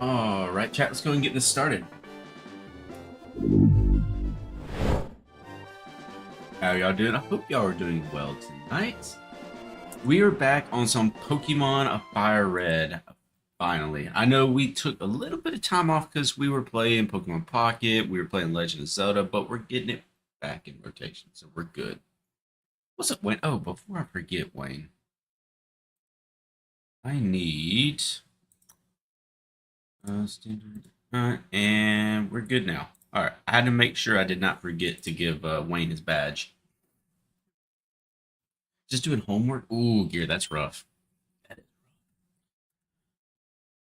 Alright, chat, let's go and get this started. How y'all doing? I hope y'all are doing well tonight. We are back on some Pokemon FireRed, finally. I know we took a little bit of time off because we were playing Pokemon Pocket, we were playing Legend of Zelda, but we're getting it back in rotation, so we're good. What's up, Wayne? Oh, before I forget, Wayne, I need... standard. Alright, and we're good now. Alright, I had to make sure I did not forget to give Wayne his badge. Just doing homework? Ooh, Gear, that's rough.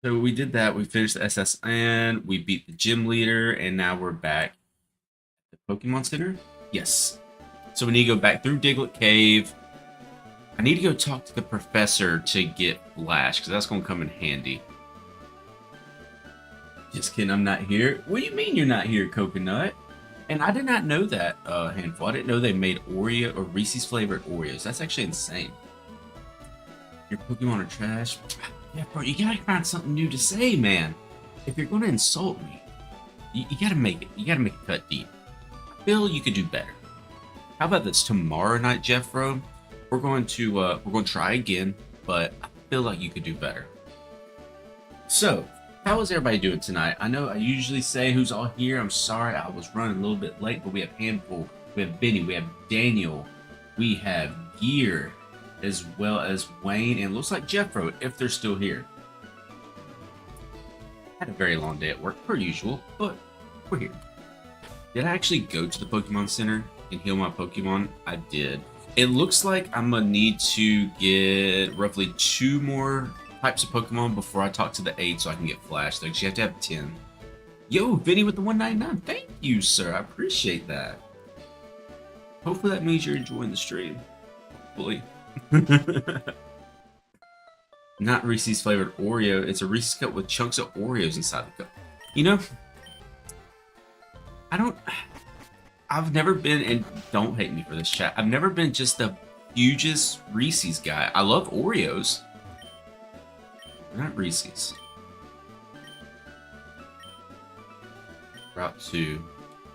So we did that. We finished the SSN. We beat the gym leader, and now we're back at the Pokemon Center. Yes. So we need to go back through Diglett Cave. I need to go talk to the professor to get Flash, because that's going to come in handy. Just kidding, I'm not here. What do you mean you're not here, Coconut? And I did not know that, Handful. I didn't know they made Oreo or Reese's flavored Oreos. That's actually insane. Your Pokemon are trash. Yeah, bro, you gotta find something new to say, man. If you're gonna insult me, you gotta make it. You gotta make it cut deep. I feel you could do better. How about this tomorrow night, Jeffro? We're going to try again, but I feel like you could do better. So, how is everybody doing tonight? I know I usually say who's all here. I'm sorry I was running a little bit late, but we have Handful, we have Benny, we have Daniel, we have Gear, as well as Wayne, and it looks like Jeffro, if they're still here. Had a very long day at work, per usual, but we're here. Did I actually go to the Pokemon Center and heal my Pokemon? I did. It looks like I'm gonna need to get roughly 2 more types of Pokemon before I talk to the 8 so I can get Flash, though, 'cause you have to have 10. Yo, Vinny with the 199. Thank you, sir. I appreciate that. Hopefully that means you're enjoying the stream. Hopefully. Not Reese's flavored Oreo. It's a Reese's cup with chunks of Oreos inside the cup. You know, I've never been, and don't hate me for this, chat, I've never been just the hugest Reese's guy. I love Oreos. Not Reese's. Route 2.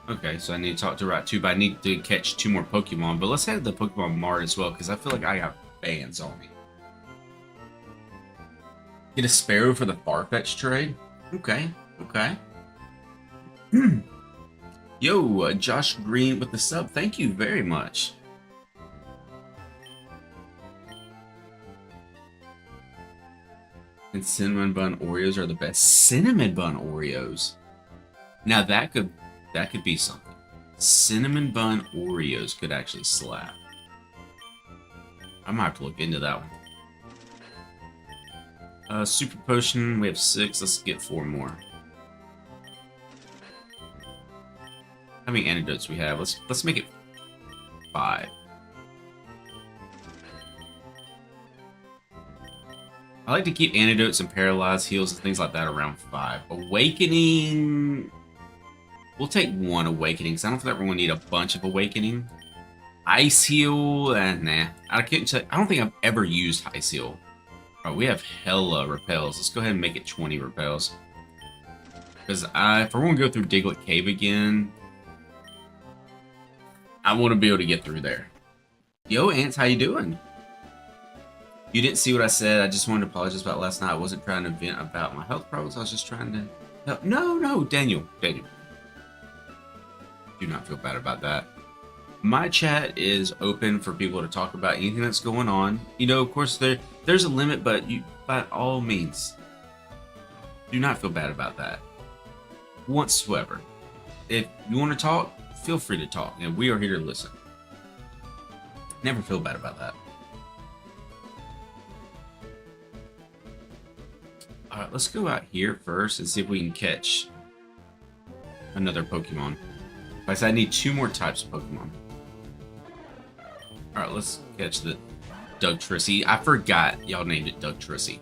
Okay, so I need to talk to Route 2, but I need to catch 2 more Pokemon. But let's head to the Pokemon Mart as well, because I feel like I got fans on me. Get a Sparrow for the Farfetch trade? Okay, okay. Yo, Josh Green with the sub. Thank you very much. And cinnamon bun Oreos are the best. Cinnamon bun Oreos. Now that could be something. Cinnamon bun Oreos could actually slap. I might have to look into that one. Super potion. We have 6. Let's get 4 more. How many antidotes we have? Let's make it 5. I like to keep antidotes and paralyzed heals and things like that around 5. Awakening... We'll take 1 awakening, because I don't feel like we're going to need a bunch of awakening. Ice heal... nah. I don't think I've ever used ice heal. Oh, we have hella repels. Let's go ahead and make it 20 repels. Because if we're going to go through Diglett Cave again, I want to be able to get through there. Yo, Ants, how you doing? You didn't see what I said. I just wanted to apologize about last night. I wasn't trying to vent about my health problems. I was just trying to help. No, Daniel. Do not feel bad about that. My chat is open for people to talk about anything that's going on. You know, of course, there's a limit, but by all means, do not feel bad about that. Whatsoever. If you want to talk, feel free to talk, and we are here to listen. Never feel bad about that. Alright, let's go out here first and see if we can catch another Pokemon. Like I said, I need 2 more types of Pokemon. Alright, let's catch the Doug Trissy. I forgot y'all named it Doug Trissy.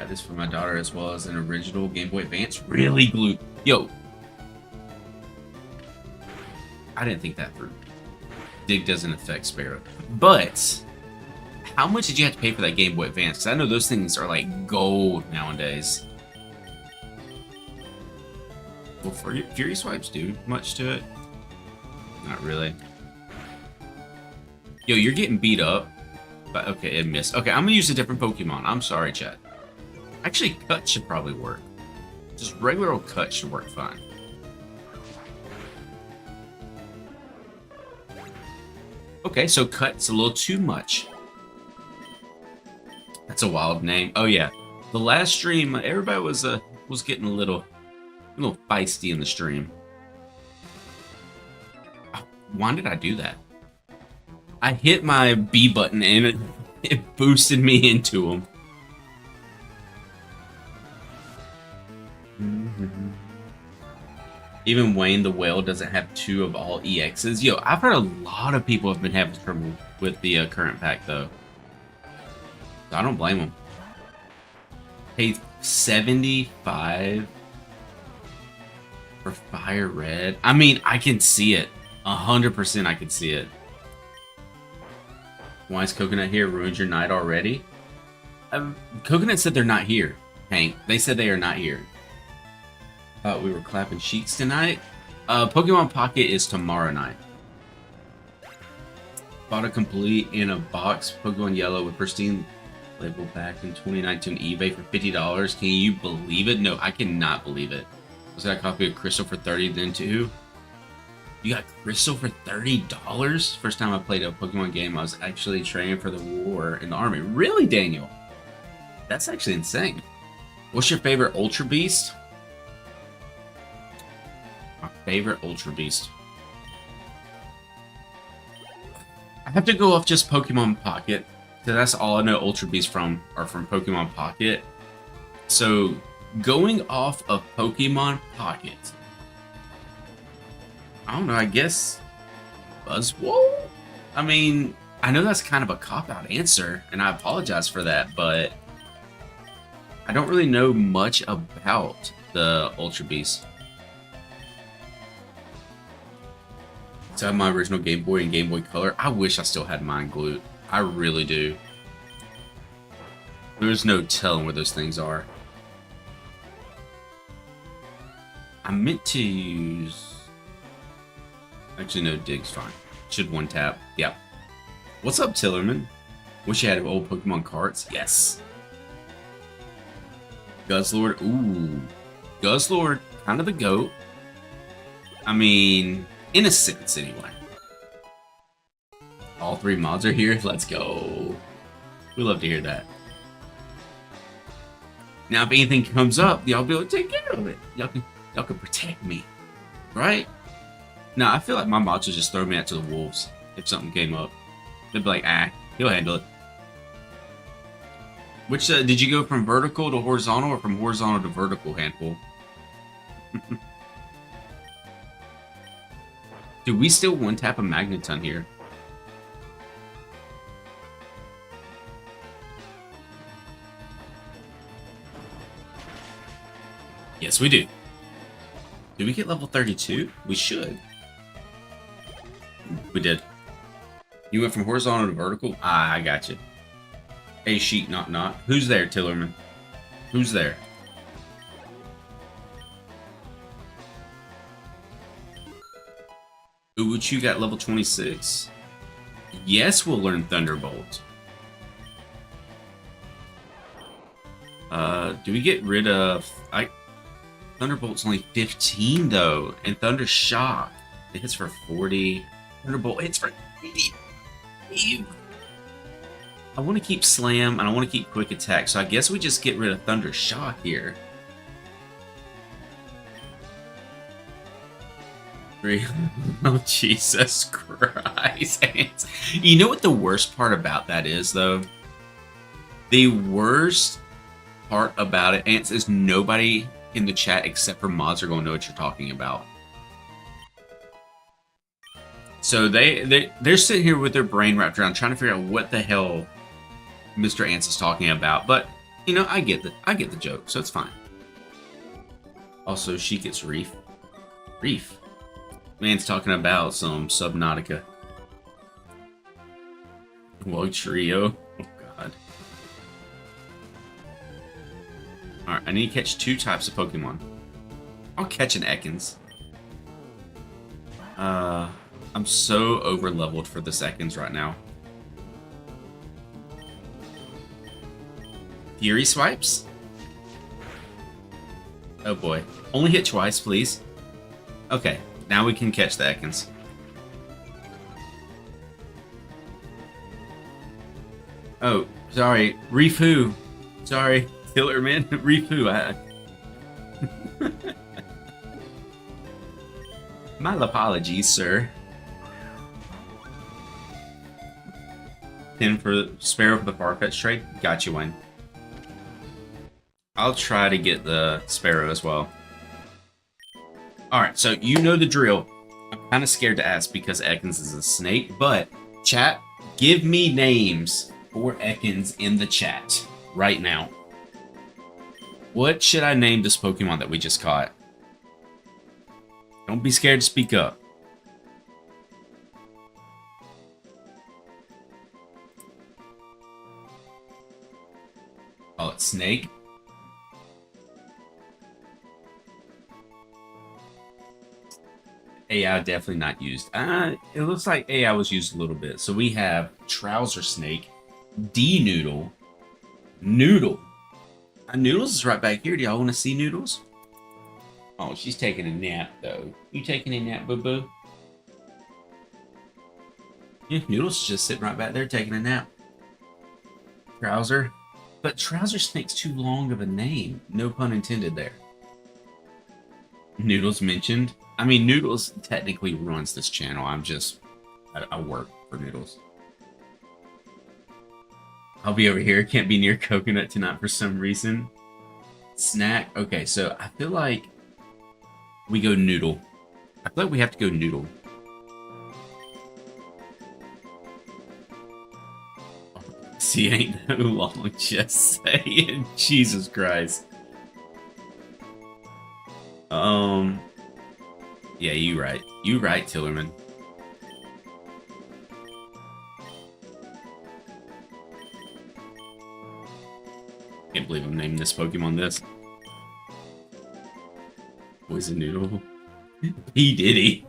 Got this for my daughter as well as an original Game Boy Advance. Really glued. Yo. I didn't think that through. Dig doesn't affect Sparrow. But how much did you have to pay for that Game Boy Advance? Because I know those things are like gold nowadays. Well, Fury Swipes do much to it. Not really. Yo, you're getting beat up. But okay, it missed. Okay, I'm gonna use a different Pokemon. I'm sorry, chat. Actually, Cut should probably work. Just regular old Cut should work fine. Okay, so Cut's a little too much. That's a wild name. Oh yeah, the last stream, everybody was getting a little feisty in the stream. Why did I do that? I hit my B button and it boosted me into him. Even Wayne the Whale doesn't have 2 of all EXs. Yo, I've heard a lot of people have been having trouble with the current pack, though. So I don't blame them. Hey, 75 for FireRed. I mean, I can see it. 100% I can see it. Why is Coconut here? Ruined your night already? Coconut said they're not here, Hank. They said they are not here. Thought we were clapping cheeks tonight. Pokemon Pocket is tomorrow night. Bought a complete in a box Pokemon Yellow with pristine label back in 2019 eBay for $50. Can you believe it? No, I cannot believe it. Was that a copy of Crystal for $30 then too? You got Crystal for $30? First time I played a Pokemon game, I was actually training for the war in the army. Really, Daniel? That's actually insane. What's your favorite Ultra Beast? My favorite Ultra Beast. I have to go off just Pokemon Pocket, because that's all I know Ultra Beasts from are from Pokemon Pocket. So, going off of Pokemon Pocket, I don't know, I guess Buzzwole? I mean, I know that's kind of a cop-out answer, and I apologize for that, but I don't really know much about the Ultra Beast. So I have my original Game Boy and Game Boy Color. I wish I still had mine glued. I really do. There's no telling where those things are. I meant to use... Actually, no, Dig's fine. Should one tap. Yep. What's up, Tillerman? Wish you had old Pokemon cards. Yes. Guzzlord. Ooh. Guzzlord, kind of the GOAT. I mean, in a sense, anyway. All 3 mods are here. Let's go. We love to hear that. Now, if anything comes up, y'all be able to take care of it. Y'all can protect me, right? Now, I feel like my mods would just throw me out to the wolves if something came up. They'd be like, ah, he'll handle it. Which, did you go from vertical to horizontal or from horizontal to vertical, Handful? Do we still one-tap a Magneton here? Yes, we do. Did we get level 32? We should. We did. You went from horizontal to vertical? Ah, I got you. Hey, Sheet, not. Who's there, Tillerman? Who's there? Uwuchu got level 26. Yes, we'll learn Thunderbolt. Do we get rid of... Thunderbolt's only 15, though. And Thunder Shock, it hits for 40. Thunderbolt hits for 80. I want to keep Slam, and I want to keep Quick Attack, so I guess we just get rid of Thunder Shock here. Oh, Jesus Christ. You know what the worst part about that is, though? The worst part about it, Ants, is nobody in the chat except for mods are going to know what you're talking about. So they're sitting here with their brain wrapped around trying to figure out what the hell Mr. Ants is talking about. But, you know, I get the joke, so it's fine. Also, she gets Reef. Man's talking about some Subnautica. Whoa, trio. Oh, God. Alright, I need to catch 2 types of Pokemon. I'll catch an Ekans. I'm so over-leveled for this Ekans right now. Fury Swipes? Oh boy. Only hit twice, please. Okay, now we can catch the Ekans. Oh, sorry. Rifu. Sorry. Tillerman. Rifu. My apologies, sir. 10 for Sparrow for the Farfetch trade. Got you, Wayne. I'll try to get the Sparrow as well. Alright, so you know the drill. I'm kind of scared to ask because Ekans is a snake, but chat, give me names for Ekans in the chat right now. What should I name this Pokemon that we just caught? Don't be scared to speak up. Oh, it's Snake. AI definitely not used. It looks like AI was used a little bit. So we have Trouser Snake, D-Noodle, Noodle. Noodles is right back here. Do y'all want to see Noodles? Oh, she's taking a nap, though. You taking a nap, boo-boo? Yeah, Noodles is just sitting right back there taking a nap. Trouser. But Trouser Snake's too long of a name. No pun intended there. Noodles mentioned. I mean, Noodles technically runs this channel. I work for Noodles. I'll be over here. Can't be near Coconut tonight for some reason. Snack. Okay, so I feel like we go Noodle. I feel like we have to go Noodle. See, ain't no long, just saying. Jesus Christ. Yeah, you right. You right, Tillerman. Can't believe I'm naming this Pokemon this. Poison Noodle. P. Diddy.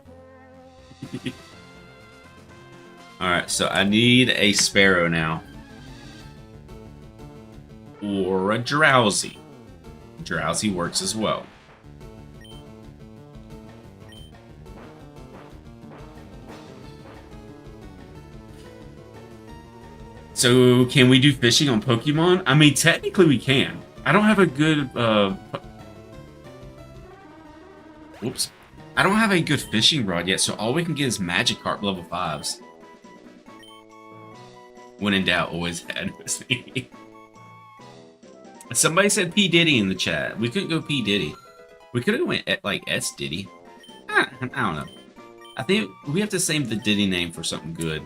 Alright, so I need a Sparrow now. Or a Drowsy. Drowsy works as well. So, can we do fishing on Pokemon? I mean, technically we can. I don't have a good, whoops. I don't have a good fishing rod yet, so all we can get is Magikarp level 5s. When in doubt, always had with me. Somebody said P. Diddy in the chat. We couldn't go P. Diddy. We could have went like S. Diddy. I don't know. I think we have to save the Diddy name for something good.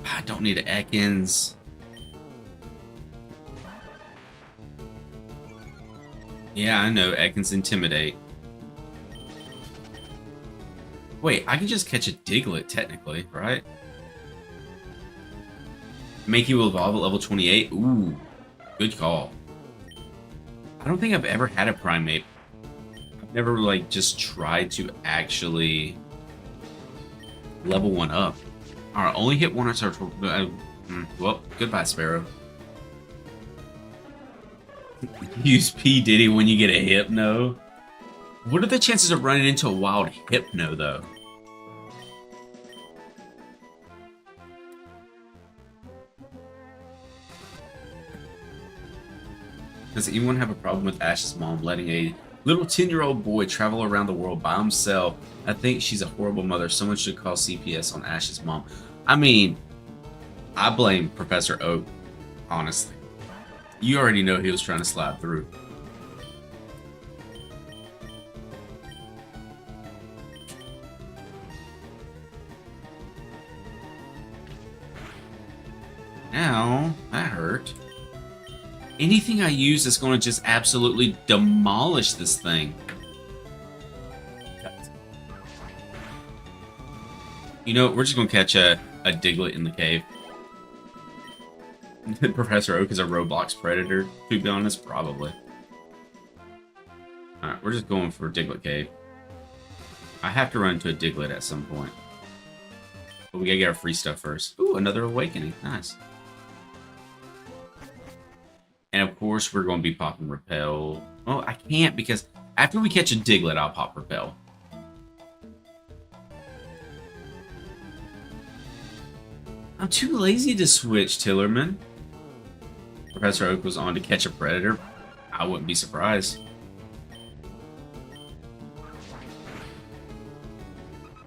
I don't need an Ekans. Yeah, I know. Ekans Intimidate. Wait, I can just catch a Diglett, technically, right? Make you evolve at level 28? Ooh, good call. I don't think I've ever had a Primate. I've never, like, just tried to actually level one up. Alright, only hit one on turtle. Well, goodbye, Sparrow. Use P. Diddy when you get a Hypno. What are the chances of running into a wild Hypno, though? Does anyone have a problem with Ash's mom letting a little 10-year-old boy travel around the world by himself? I think she's a horrible mother. Someone should call CPS on Ash's mom. I mean, I blame Professor Oak, honestly. You already know he was trying to slide through. Ow, that hurt. Anything I use is going to just absolutely demolish this thing. You know, we're just gonna catch a Diglett in the cave. Professor Oak is a Roblox predator, to be honest, probably. Alright, we're just going for Diglett Cave. I have to run into a Diglett at some point. But we gotta get our free stuff first. Ooh, another awakening. Nice. And of course, we're going to be popping Repel. Oh, I can't because after we catch a Diglett, I'll pop Repel. I'm too lazy to switch, Tillerman. Professor Oak was on to catch a Predator. I wouldn't be surprised.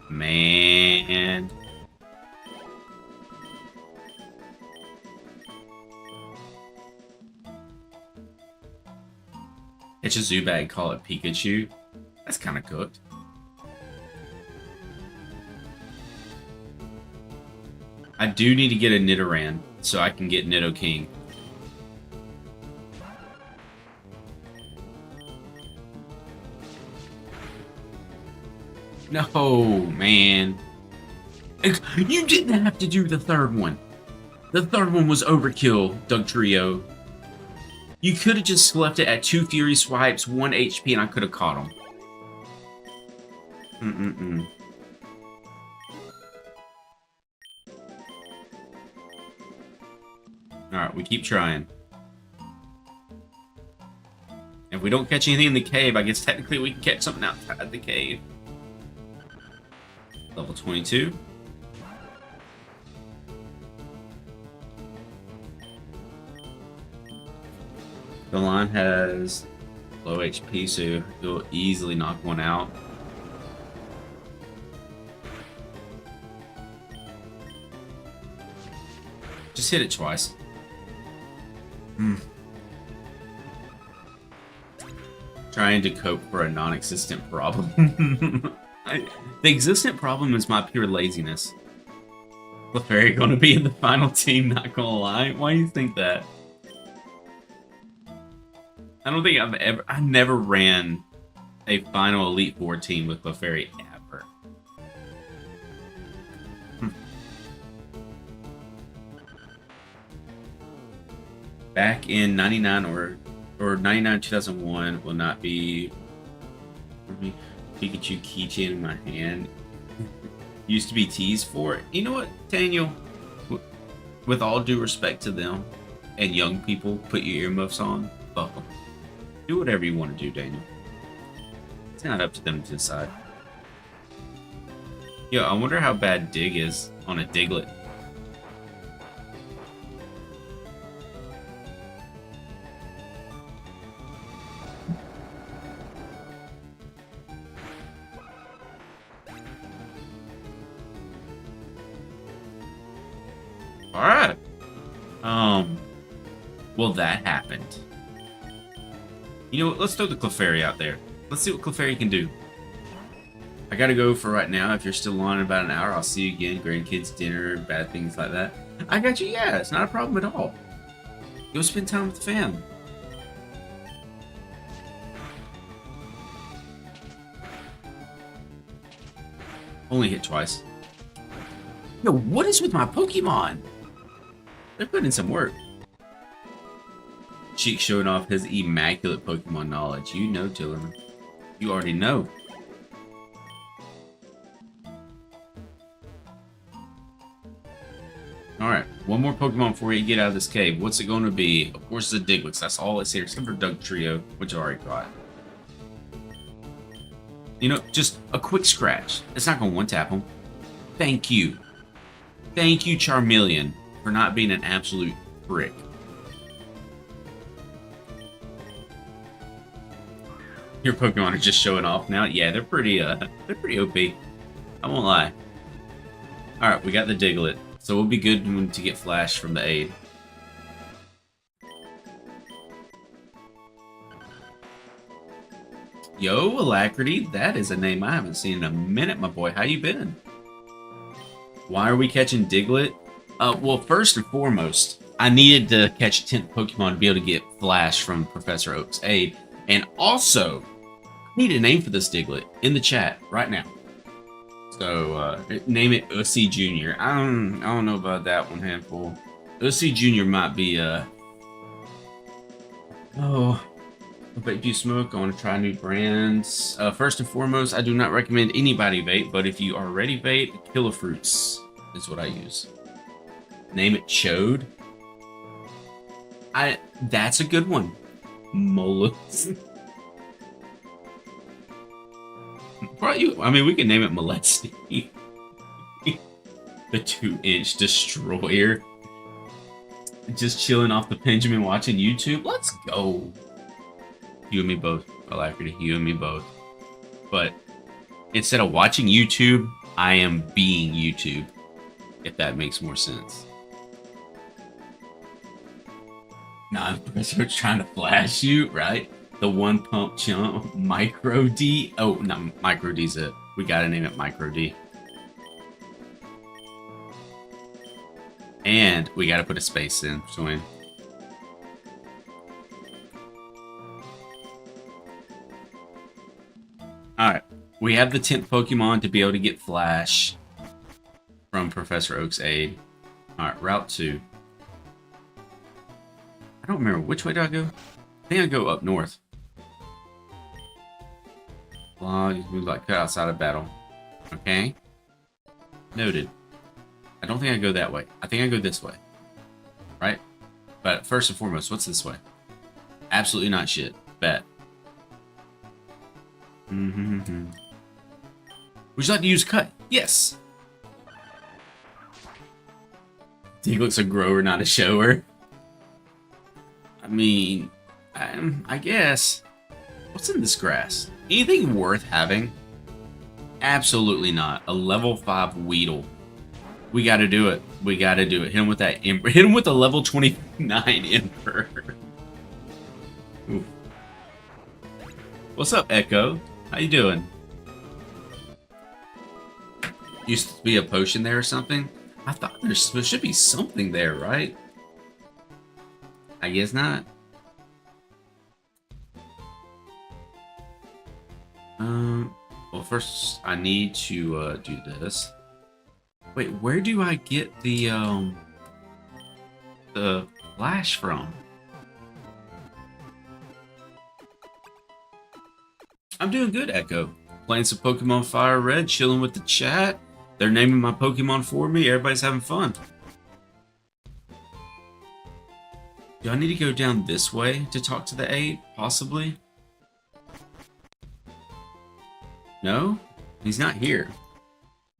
Man. It's a Zubat, call it Pikachu. That's kind of cooked. I do need to get a Nidoran so I can get Nidoking. No, man. You didn't have to do the third one. The third one was overkill, Dugtrio. You could have just left it at 2 Fury Swipes, 1 HP, and I could have caught him. Alright, we keep trying. If we don't catch anything in the cave, I guess technically we can catch something outside the cave. Level 22. The line has low HP, so you'll easily knock one out. Just hit it twice. Trying to cope for a non-existent problem. The existent problem is my pure laziness. Clefairy gonna be in the final team, not gonna lie. Why do you think that? I don't think I never ran a final Elite Four team with Clefairy ever. Back in 99 or 99 2001 will not be Pikachu keychain in my hand. Used to be teased for it. You know what, Daniel? With all due respect to them and young people, put your earmuffs on. Fuck them. Do whatever you want to do, Daniel. It's not up to them to decide. Yo, I wonder how bad Dig is on a Diglett. Alright. Well, that happened. You know what? Let's throw the Clefairy out there. Let's see what Clefairy can do. I gotta go for right now. If you're still on in about an hour, I'll see you again. Grandkids dinner, bad things like that. I got you. Yeah, it's not a problem at all. Go spend time with the fam. Only hit twice. Yo, what is with my Pokemon? They're putting in some work. Cheek showing off his immaculate Pokemon knowledge. You know, Tillerman. You already know. Alright, one more Pokemon before you get out of this cave. What's it going to be? Of course, it's a Diglett. That's all it's here, except for Dugtrio, which I already got. You know, just a quick scratch. It's not going to one-tap him. Thank you. Thank you, Charmeleon, for not being an absolute prick. Your Pokemon are just showing off now. Yeah, they're pretty OP. I won't lie. Alright, we got the Diglett. So we'll be good to get Flash from the aid. Yo, Alacrity, that is a name I haven't seen in a minute, my boy. How you been? Why are we catching Diglett? Well, first and foremost, I needed to catch 10th Pokemon to be able to get Flash from Professor Oak's aid. And also, I need a name for this Diglett in the chat right now. So name it Ussy Jr. I don't know about that one, Handful. Ussy Jr. might be oh, vape you smoke. I want to try new brands. First and foremost, I do not recommend anybody vape, but if you already vape, Killer Fruits is what I use. Name it Chode. That's a good one. Molus. I mean, we can name it Molesty. The 2-inch destroyer. Just chilling off the Benjamin watching YouTube. Let's go. You and me both. Alacrity. You and me both. But instead of watching YouTube, I am being YouTube. If that makes more sense. Nah, Professor trying to flash you, right? The one pump chump, Micro D. Oh, no, Micro D's it. We gotta name it Micro D. And we gotta put a space in between. Alright, we have the 10th Pokemon to be able to get Flash from Professor Oak's aid. Alright, Route 2. I don't remember. Which way do I go? I think I go up north. Well, you can like cut outside of battle. Okay. Noted. I don't think I go that way. I think I go this way. Right? But first and foremost, what's this way? Absolutely not shit. Bet. Mm-hmm. Would you like to use cut? Yes. Diglett's a grower, not a shower. I mean, I guess. What's in this grass? Anything worth having? Absolutely not. A level 5 Weedle. We gotta do it. We gotta do it. Hit him with that Emperor. Hit him with a level 29 Emperor. Ooh. What's up, Echo? How you doing? Used to be a potion there or something? I thought there should be something there, right? I guess not. Well, first I need to do this. Wait, where do I get the flash from? I'm doing good, Echo. Playing some Pokemon FireRed, chilling with the chat. They're naming my Pokemon for me. Everybody's having fun. Do I need to go down this way to talk to the 8? Possibly. No? He's not here.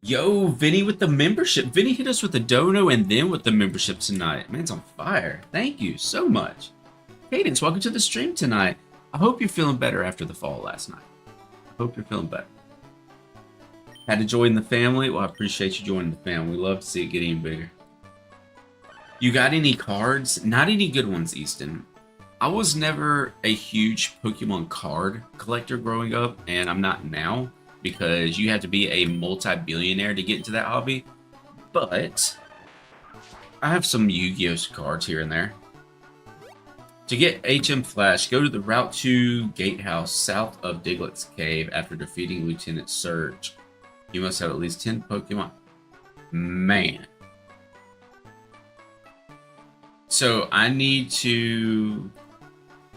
Yo, Vinny with the membership. Vinny hit us with the dono and then with the membership tonight. Man's on fire. Thank you so much. Cadence, welcome to the stream tonight. I hope you're feeling better after the fall last night. I hope you're feeling better. Had to join the family? Well, I appreciate you joining the family. We love to see it get even bigger. You got any cards? Not any good ones, Easton. I was never a huge Pokemon card collector growing up, and I'm not now, because you have to be a multi-billionaire to get into that hobby. But I have some Yu-Gi-Oh cards here and there. To get HM Flash, go to the Route 2 gatehouse south of Diglett's Cave after defeating Lieutenant Surge. You must have at least 10 Pokemon. Man. So I need to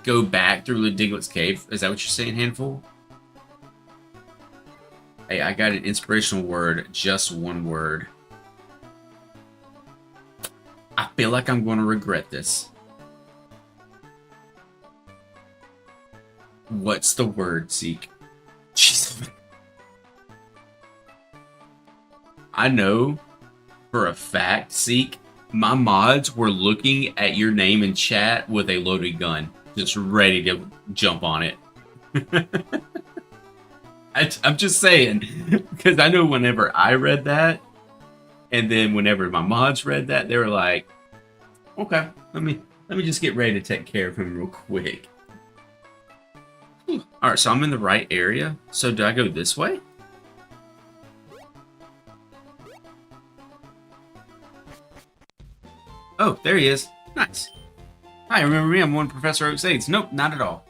go back through the Diglett's Cave. Is that what you're saying, Handful? Hey, I got an inspirational word. Just one word. I feel like I'm going to regret this. What's the word, Zeke? Jesus. I know for a fact, Zeke, my mods were looking at your name in chat with a loaded gun, just ready to jump on it. I'm just saying, because I know whenever I read that, and then whenever my mods read that, they were like, "Okay, let me just get ready to take care of him real quick." All right, so I'm in the right area. So do I go this way? Oh, there he is. Nice. Hi, remember me? I'm one of Professor Oak's aides. Nope, not at all.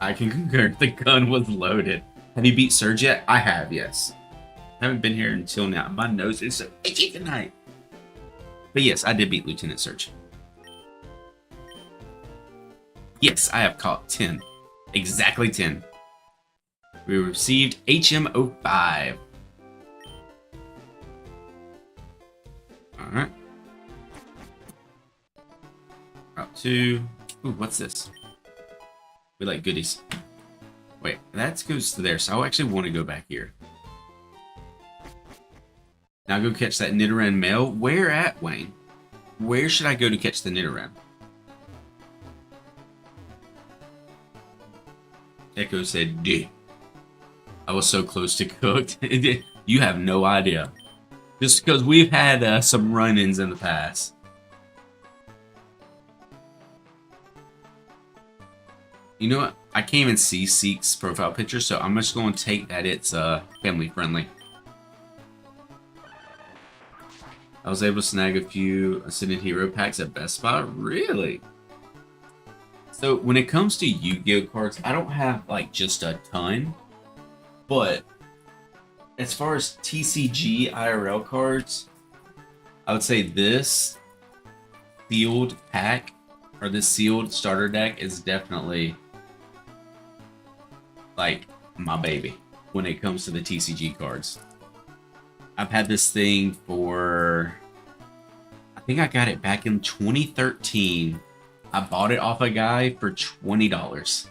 I can concur. The gun was loaded. Have you beat Surge yet? I have, yes. I haven't been here until now. My nose is so itchy tonight. But yes, I did beat Lieutenant Surge. Yes, I have caught 10. Exactly 10. We received HM05. Alright. Route 2. Ooh, what's this? We like goodies. Wait, that goes to there, so I actually want to go back here. Now go catch that Nidoran male. Where at, Wayne? Where should I go to catch the Nidoran? Echo said, D. I was so close to cooked. You have no idea. Just because we've had some run-ins in the past. You know what? I can't even see Seek's profile picture, so I'm just going to take that it's family friendly. I was able to snag a few Ascended Hero packs at Best Buy. Really? So when it comes to Yu-Gi-Oh cards, I don't have like just a ton, but as far as TCG IRL cards, I would say this sealed pack or this sealed starter deck is definitely like my baby when it comes to the TCG cards. I've had this thing for, I think I got it back in 2013. I bought it off a guy for $20.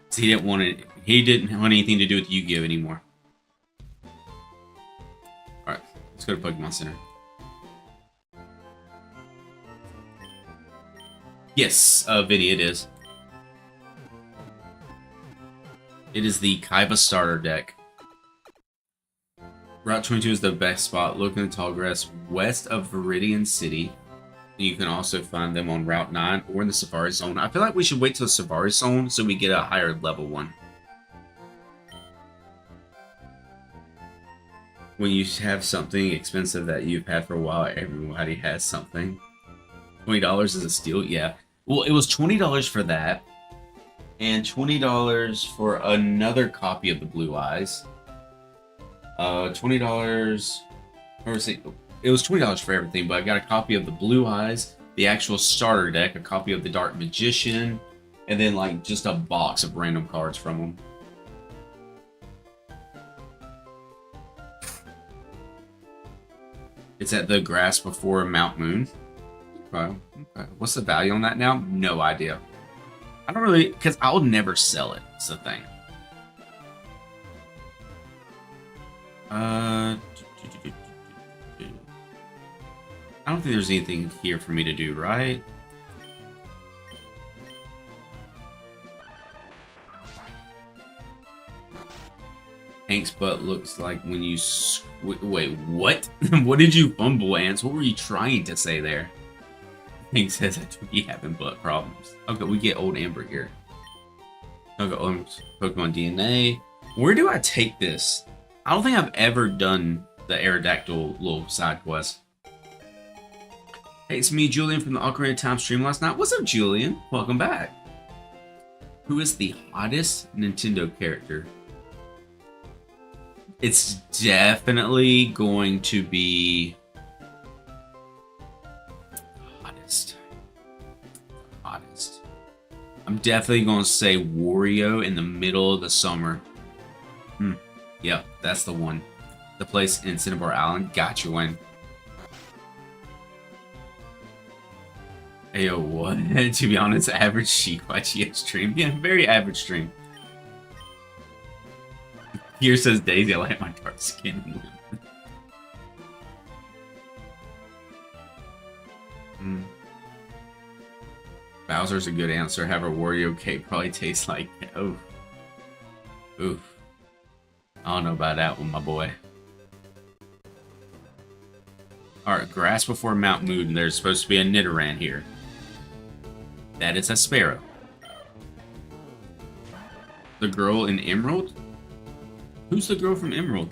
So he didn't want it. He didn't want anything to do with Yu-Gi-Oh anymore. All right, let's go to Pokemon Center. Yes, Vinny, it is. It is the Kaiba starter deck. Route 22 is the best spot. Look in the tall grass west of Viridian City. You can also find them on Route 9 or in the Safari Zone. I feel like we should wait till the Safari Zone so we get a higher level one. When you have something expensive that you've had for a while, everybody has something. $20 is a steal? Yeah. Well, it was $20 for that. And $20 for another copy of the Blue Eyes. $20. Or was it? It was $20 for everything, but I got a copy of the Blue Eyes, the actual starter deck, a copy of the Dark Magician, and then like just a box of random cards from them. It's at the grass before Mount Moon. Okay. What's the value on that now? No idea. I don't really, because I'll never sell it. It's the thing. I don't think there's anything here for me to do, right? Hank's butt looks like when you... Wait, what? What did you fumble, Ants? What were you trying to say there? Hank says that we having butt problems. Okay, we get old Amber here. Okay, Pokemon DNA. Where do I take this? I don't think I've ever done the Aerodactyl little side quest. Hey, it's me, Julian, from the Ocarina of Time stream last night. What's up, Julian? Welcome back. Who is the hottest Nintendo character? It's definitely going to be... Hottest. I'm definitely going to say Wario in the middle of the summer. Yep, that's the one. The place in Cinnabar Island. Got you, Wayne. Ayo, what? To be honest, average Sheik stream. Yeah, very average stream. Here says Daisy, I like my dark skin. Bowser's a good answer. Have a Wario cake probably tastes like... Oh. Oof. I don't know about that one, my boy. Alright, grass before Mount Moon. There's supposed to be a Nidoran here. That is a Sparrow. The girl in Emerald? Who's the girl from Emerald?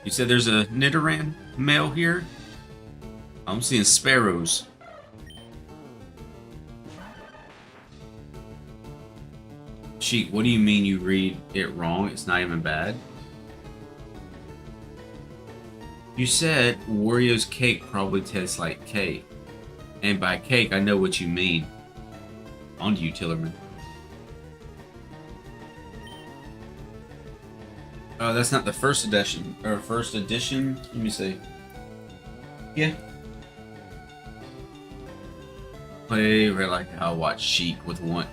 You said there's a Nidoran male here? I'm seeing sparrows. Sheik, what do you mean you read it wrong? It's not even bad. You said Wario's cake probably tastes like cake. And by cake, I know what you mean. On to you, Tillerman. Oh, that's not the first edition. Or first edition? Let me see. Yeah. Play right like how I watch Sheik with one.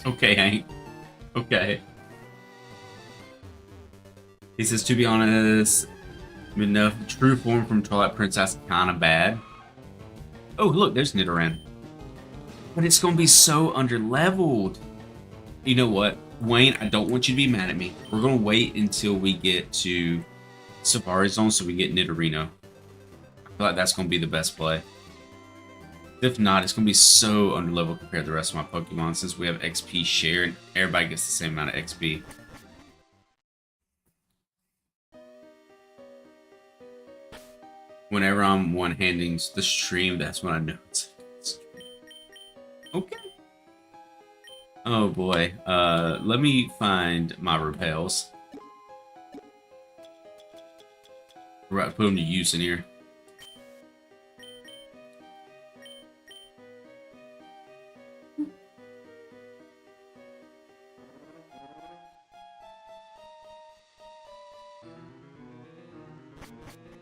Okay, Hank. Okay. He says, to be honest, enough true form from Twilight Princess kind of bad. Oh, look, there's Nidoran. But it's going to be so underleveled. You know what? Wayne, I don't want you to be mad at me. We're going to wait until we get to Safari Zone so we get Nidorino. I feel like that's going to be the best play. If not, it's going to be so underleveled compared to the rest of my Pokemon since we have XP share and everybody gets the same amount of XP. Whenever I'm one-handing the stream, that's when I know it's okay. Oh boy. Let me find my repels. Right, put them to use in here.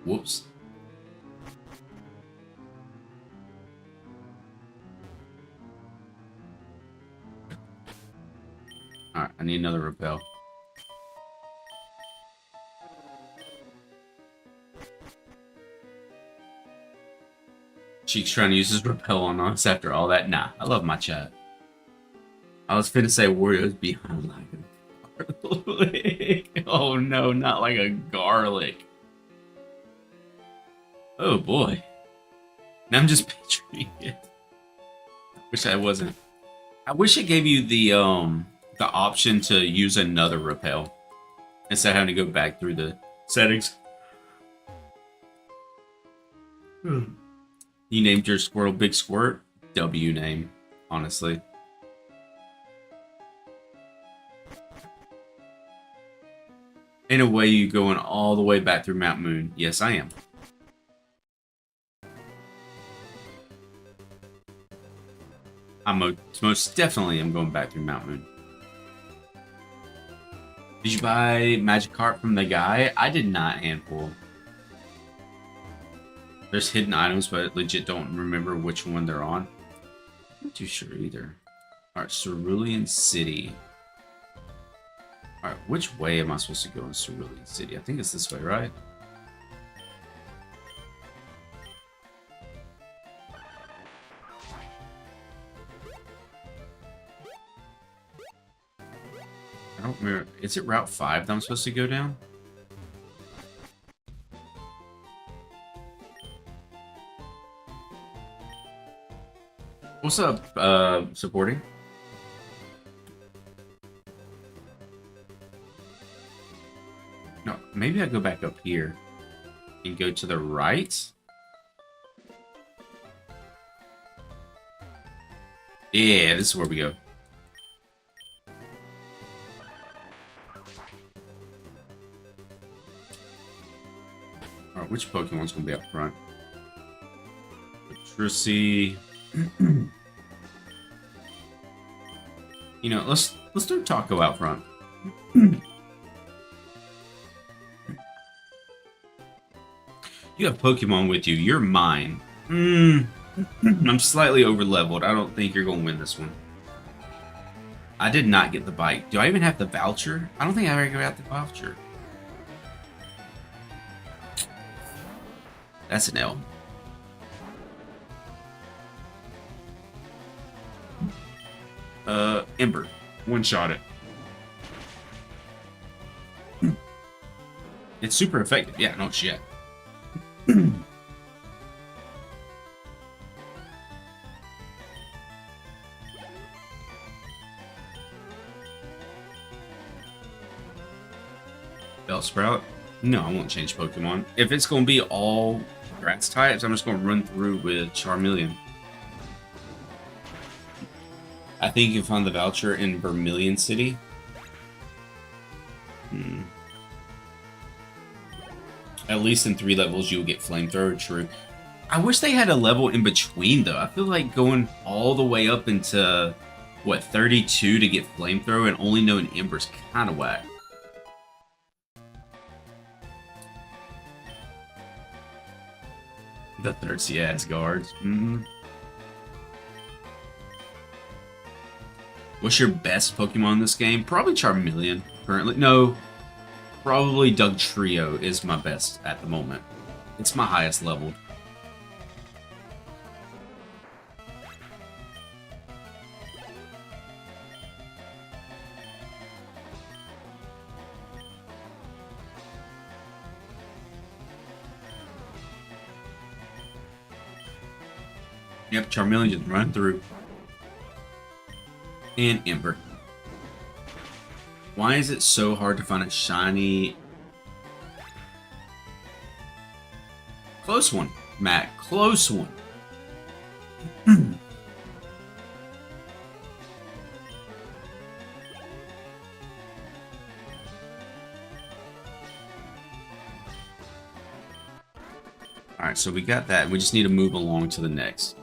Whoops. Alright, I need another repel. Cheek's trying to use his repel on us after all that. Nah, I love my chat. I was finna say Wario's behind like a garlic. Oh no, not like a garlic. Oh boy. Now I'm just picturing it. Wish I wasn't. I wish it gave you the option to use another repel instead of having to go back through the settings. You named your Squirtle Big Squirt? W name, honestly. In a way, you going all the way back through Mount Moon. Yes, I am. I most definitely am going back through Mount Moon. Did you buy Magikarp from the guy? I did not, Handful. There's hidden items, but I legit don't remember which one they're on. I'm not too sure either. Alright, Cerulean City. Alright, which way am I supposed to go in Cerulean City? I think it's this way, right? I don't remember. Is it Route 5 that I'm supposed to go down? What's up, supporting? No, maybe I go back up here and go to the right. Yeah, this is where we go. Alright, which Pokemon's gonna be up front? Patrici. You know, let's do Taco out front. You have Pokemon with you. You're mine. I'm slightly over leveled. I don't think you're gonna win this one. I did not get the bike. Do I even have the voucher? I don't think I ever got the voucher. That's an L. Ember. One-shot it. It's super effective. Yeah, no shit. Bellsprout? No, I won't change Pokemon. If it's going to be all grass types, I'm just going to run through with Charmeleon. I think you can find the voucher in Vermilion City. At least in 3 levels, you'll get Flamethrower. True. I wish they had a level in between, though. I feel like going all the way up into, what, 32 to get Flamethrower and only knowing Ember's kind of whack. The third sea adds guards. What's your best Pokemon in this game? Probably Charmeleon, currently. No, probably Dugtrio is my best at the moment. It's my highest leveled. Yep, Charmeleon just run through. And Ember. Why is it so hard to find a shiny? Close one, Matt. Close one. Alright, so we got that. We just need to move along to the next.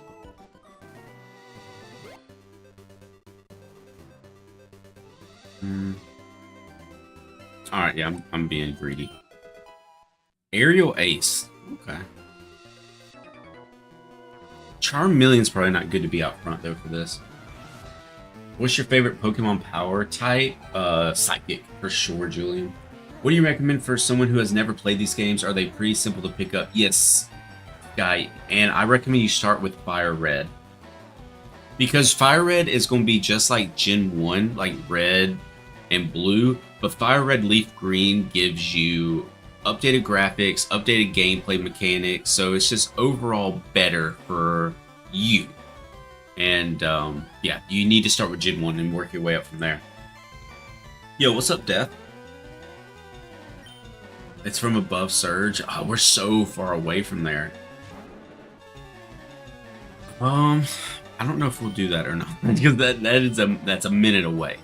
Alright, yeah, I'm being greedy. Aerial Ace. Okay. Charmeleon's probably not good to be out front, though, for this. What's your favorite Pokemon power type? Psychic, for sure, Julian. What do you recommend for someone who has never played these games? Are they pretty simple to pick up? Yes, guy. And I recommend you start with FireRed. Because FireRed is going to be just like Gen 1, like Red and Blue. But FireRed Leaf Green gives you updated graphics, updated gameplay mechanics. So it's just overall better for you. And yeah, you need to start with Gen 1 and work your way up from there. Yo, what's up, Death? It's from above Surge. Oh, we're so far away from there. I don't know if we'll do that or not. Because that's a minute away.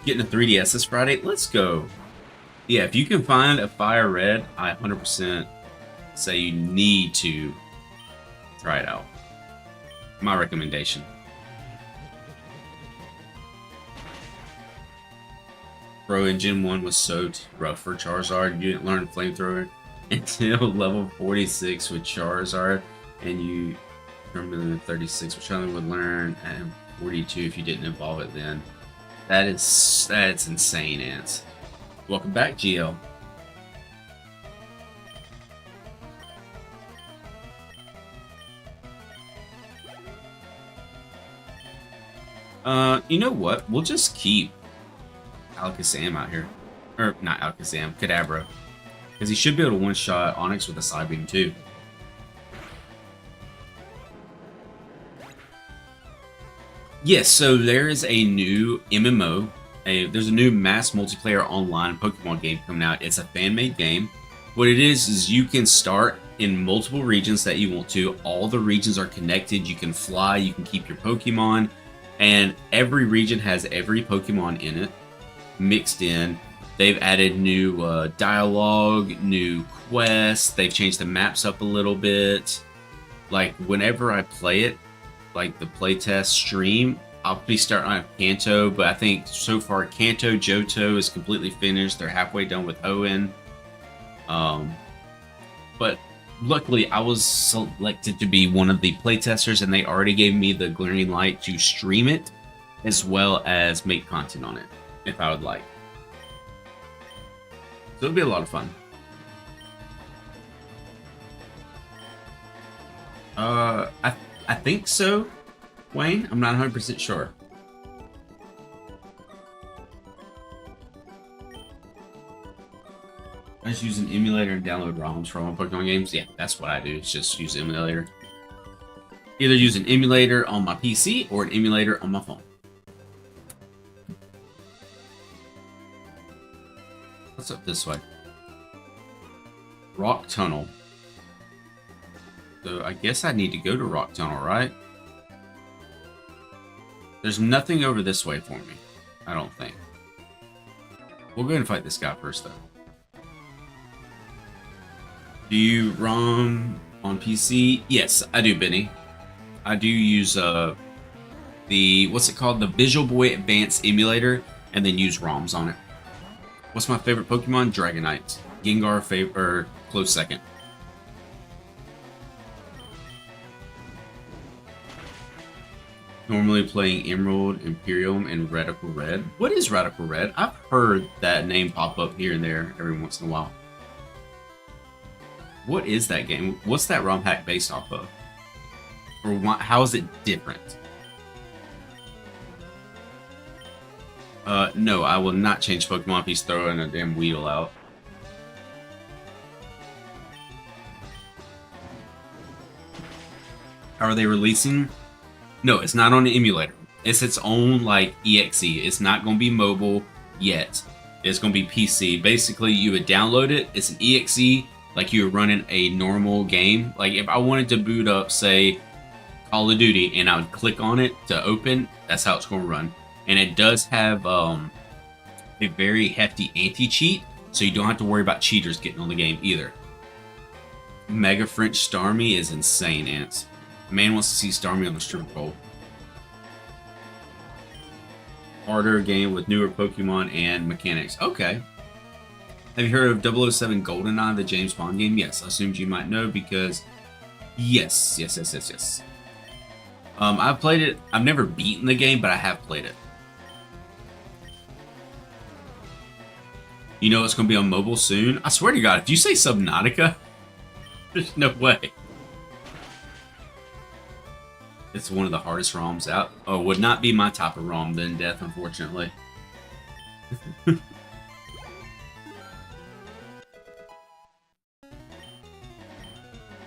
Getting a 3DS this Friday? Let's go. Yeah, if you can find a FireRed, I 100% say you need to try it out. My recommendation. Bro, in Gen 1 was so rough for Charizard. You didn't learn Flamethrower until level 46 with Charizard, and you from 36, which only would learn at 42 if you didn't evolve it then. That's insane, Ants. Welcome back, GL. You know what? We'll just keep Alakazam out here. Or, not Alakazam, Kadabra. Because he should be able to one-shot Onix with a Psybeam, too. Yes, so there is a new MMO. There's a new mass multiplayer online Pokemon game coming out. It's a fan-made game. What it is you can start in multiple regions that you want to. All the regions are connected. You can fly. You can keep your Pokemon. And every region has every Pokemon in it mixed in. They've added new dialogue, new quests. They've changed the maps up a little bit. Like, whenever I play it, like the playtest stream, I'll be starting on Kanto, but I think so far Kanto, Johto is completely finished. They're halfway done with Hoenn. But luckily, I was selected to be one of the playtesters, and they already gave me the green light to stream it, as well as make content on it, if I would like. So it'll be a lot of fun. I think so, Wayne. I'm not 100% sure. I just use an emulator and download ROMs for all my Pokemon games. Yeah, that's what I do. It's just use an emulator. Either use an emulator on my PC or an emulator on my phone. What's up this way? Rock Tunnel. So I guess I need to go to Rock Tunnel, right? There's nothing over this way for me. I don't think. We'll go ahead and fight this guy first, though. Do you ROM on PC? Yes, I do, Benny. I do use what's it called? The Visual Boy Advance emulator, and then use ROMs on it. What's my favorite Pokemon? Dragonite. Gengar close second. Normally playing Emerald, Imperium, and Radical Red. What is Radical Red? I've heard that name pop up here and there every once in a while. What is that game? What's that ROM hack based off of? Or how is it different? No, I will not change Pokemon if he's throwing a damn Weedle out. How are they releasing? No, it's not on the emulator. It's its own, like, EXE. It's not going to be mobile yet. It's going to be PC. Basically, you would download it. It's an EXE, like you were running a normal game. Like, if I wanted to boot up, say, Call of Duty, and I would click on it to open, that's how it's going to run. And it does have a very hefty anti-cheat, so you don't have to worry about cheaters getting on the game either. Mega French Starmie is insane, Ants. Man wants to see Starmie on the stripper pole. Harder game with newer Pokemon and mechanics. Okay. Have you heard of 007 GoldenEye, the James Bond game? Yes, I assumed you might know because... Yes. I've played it. I've never beaten the game, but I have played it. You know it's going to be on mobile soon? I swear to God, if you say Subnautica, there's no way. It's one of the hardest ROMs out. Oh, would not be my type of ROM then, Death, unfortunately.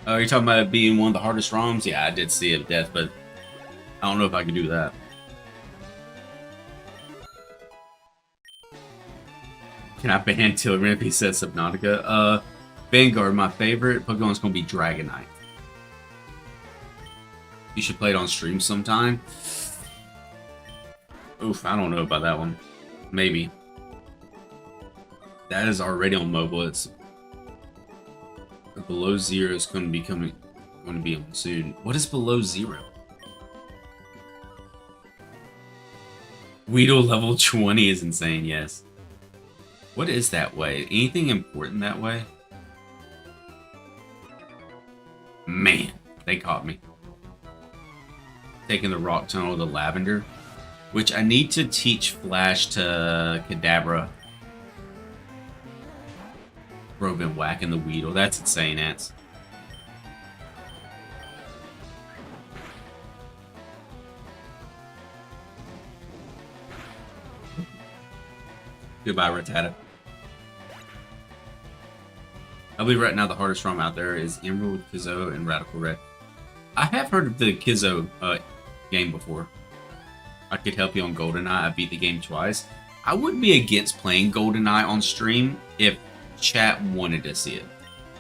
Oh, you're talking about it being one of the hardest ROMs? Yeah, I did see it, Death, but I don't know if I could do that. Can I ban till Rampy says Subnautica? Vanguard, my favorite Pokemon's gonna be Dragonite. You should play it on stream sometime. Oof, I don't know about that one. Maybe. That is already on mobile. It's Below Zero is going to be on soon. What is Below Zero? Weedle level 20 is insane, yes. What is that way? Anything important that way? Man, they caught me. Taking the Rock Tunnel to Lavender, which I need to teach Flash to Kadabra. Bro, been whacking the Weedle. That's insane, Ants. Goodbye, Rattata. I believe right now the hardest ROM out there is Emerald, Kizzo, and Radical Red. I have heard of the Kizzo game before. I could help you on GoldenEye. I beat the game twice. I wouldn't be against playing GoldenEye on stream if chat wanted to see it.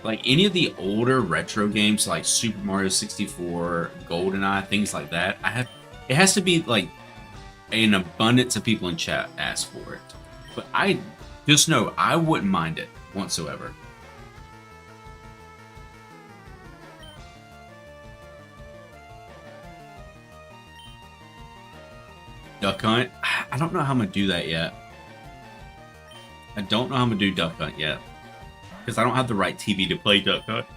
Like any of the older retro games like Super Mario 64, GoldenEye, things like that, it has to be like an abundance of people in chat ask for it. But I just know I wouldn't mind it whatsoever. Duck Hunt? I don't know how I'm going to do that yet. I don't know how I'm going to do Duck Hunt yet. Because I don't have the right TV to play Duck Hunt.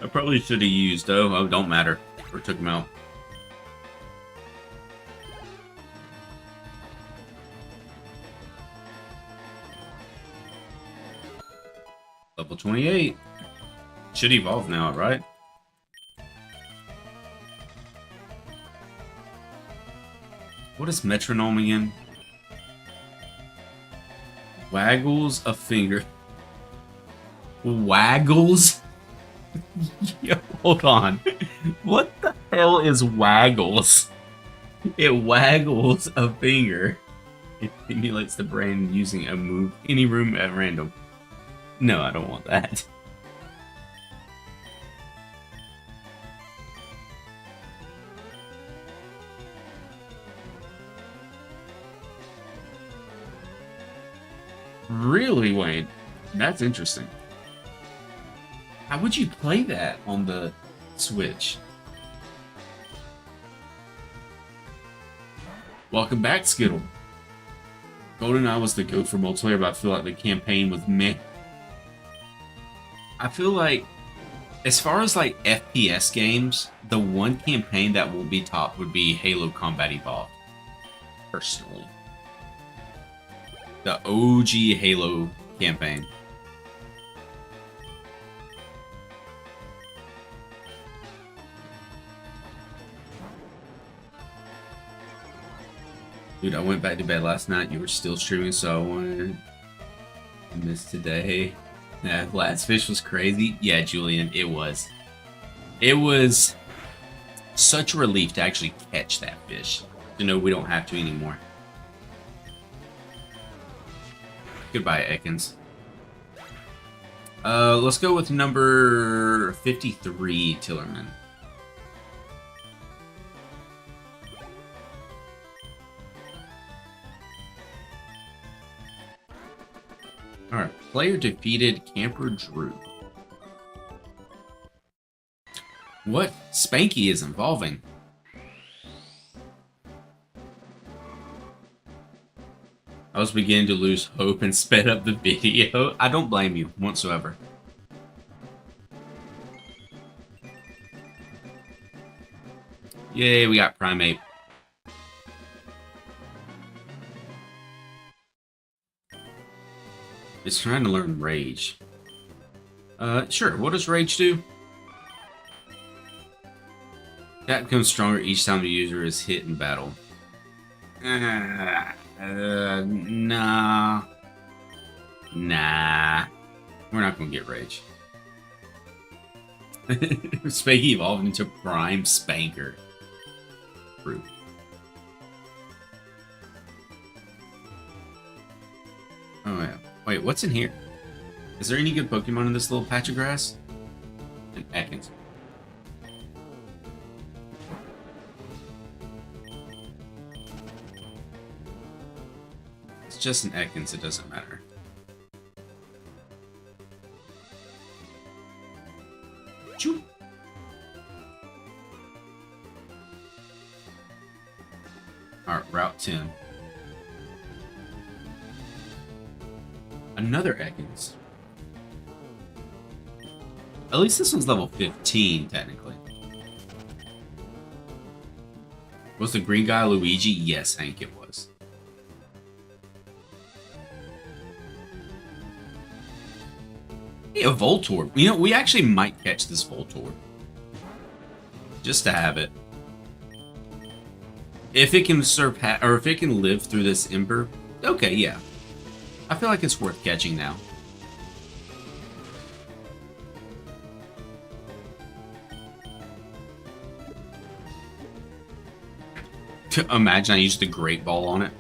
I probably should have used... Oh, don't matter. Or took him out. Level 28. Should evolve now, right? What is metronome again? Waggles a finger. Waggles? Yo, hold on. What the hell is waggles? It waggles a finger. It stimulates the brain using a move any room at random. No, I don't want that. Really, Wayne? That's interesting. How would you play that on the Switch? Welcome back, Skittle. GoldenEye was the GOAT for multiplayer, but I feel like the campaign was meh. I feel like, as far as like FPS games, the one campaign that will be top would be Halo Combat Evolved. Personally. The OG Halo campaign. Dude, I went back to bed last night. You were still streaming, so I wanted to miss today. Yeah, last fish was crazy. Yeah, Julian, it was. It was such a relief to actually catch that fish. To know we don't have to anymore. Goodbye, Ekans. Let's go with number 53, Tillerman. Alright, player defeated Camper Drew. What? Spanky is involving. I was beginning to lose hope and sped up the video. I don't blame you whatsoever. Yay, we got Primate. It's trying to learn Rage. Sure, what does Rage do? That becomes stronger each time the user is hit in battle. Nah. Nah. We're not gonna get Rage. Spanky evolved into Prime Spanker. Rude. Oh yeah. Wait, what's in here? Is there any good Pokemon in this little patch of grass? An Ekans. It's just an Ekans, it doesn't matter. Choo! Alright, Route 10. Another Ekans. At least this one's level 15, technically. Was the green guy Luigi? Yes, Hank, it was. Hey, a Voltorb. You know, we actually might catch this Voltorb. Just to have it. If it can surpass, or if it can live through this Ember, okay, yeah. I feel like it's worth catching now. Imagine I used the Great Ball on it.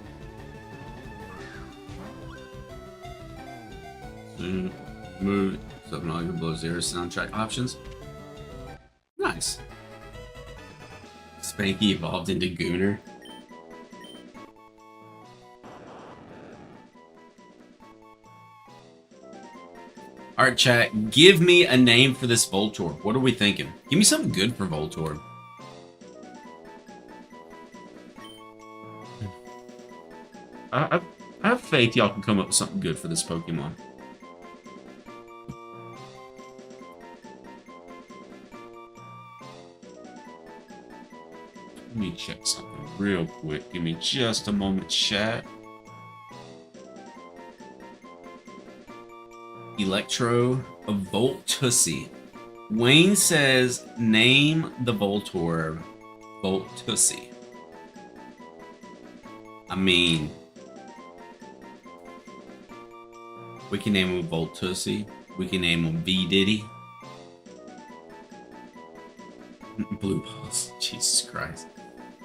Move. Something all your below zero soundtrack options. Nice. Spanky evolved into Gooner. Alright, chat, give me a name for this Voltorb. What are we thinking? Give me something good for Voltorb. I have faith y'all can come up with something good for this Pokemon. Let me check something real quick. Give me just a moment, chat. Electro, a Voltussi. Wayne says, name the Voltorb Voltussi. I mean, we can name him Voltussi. We can name him V Diddy. Blue balls. Jesus Christ.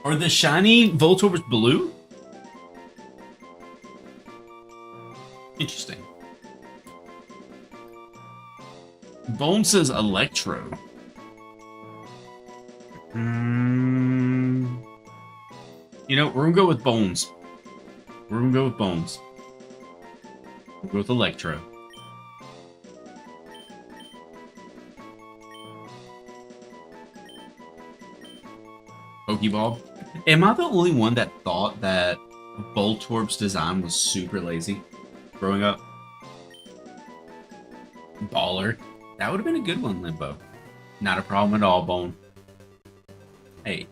Are the shiny Voltorbs blue? Interesting. Bone says Electro. You know, we're gonna go with Bones. We're gonna go with Bones. We'll go with Electro. Pokeball. Am I the only one that thought that Voltorb's design was super lazy growing up? Baller. That would have been a good one, Limbo. Not a problem at all, Bone. Hey.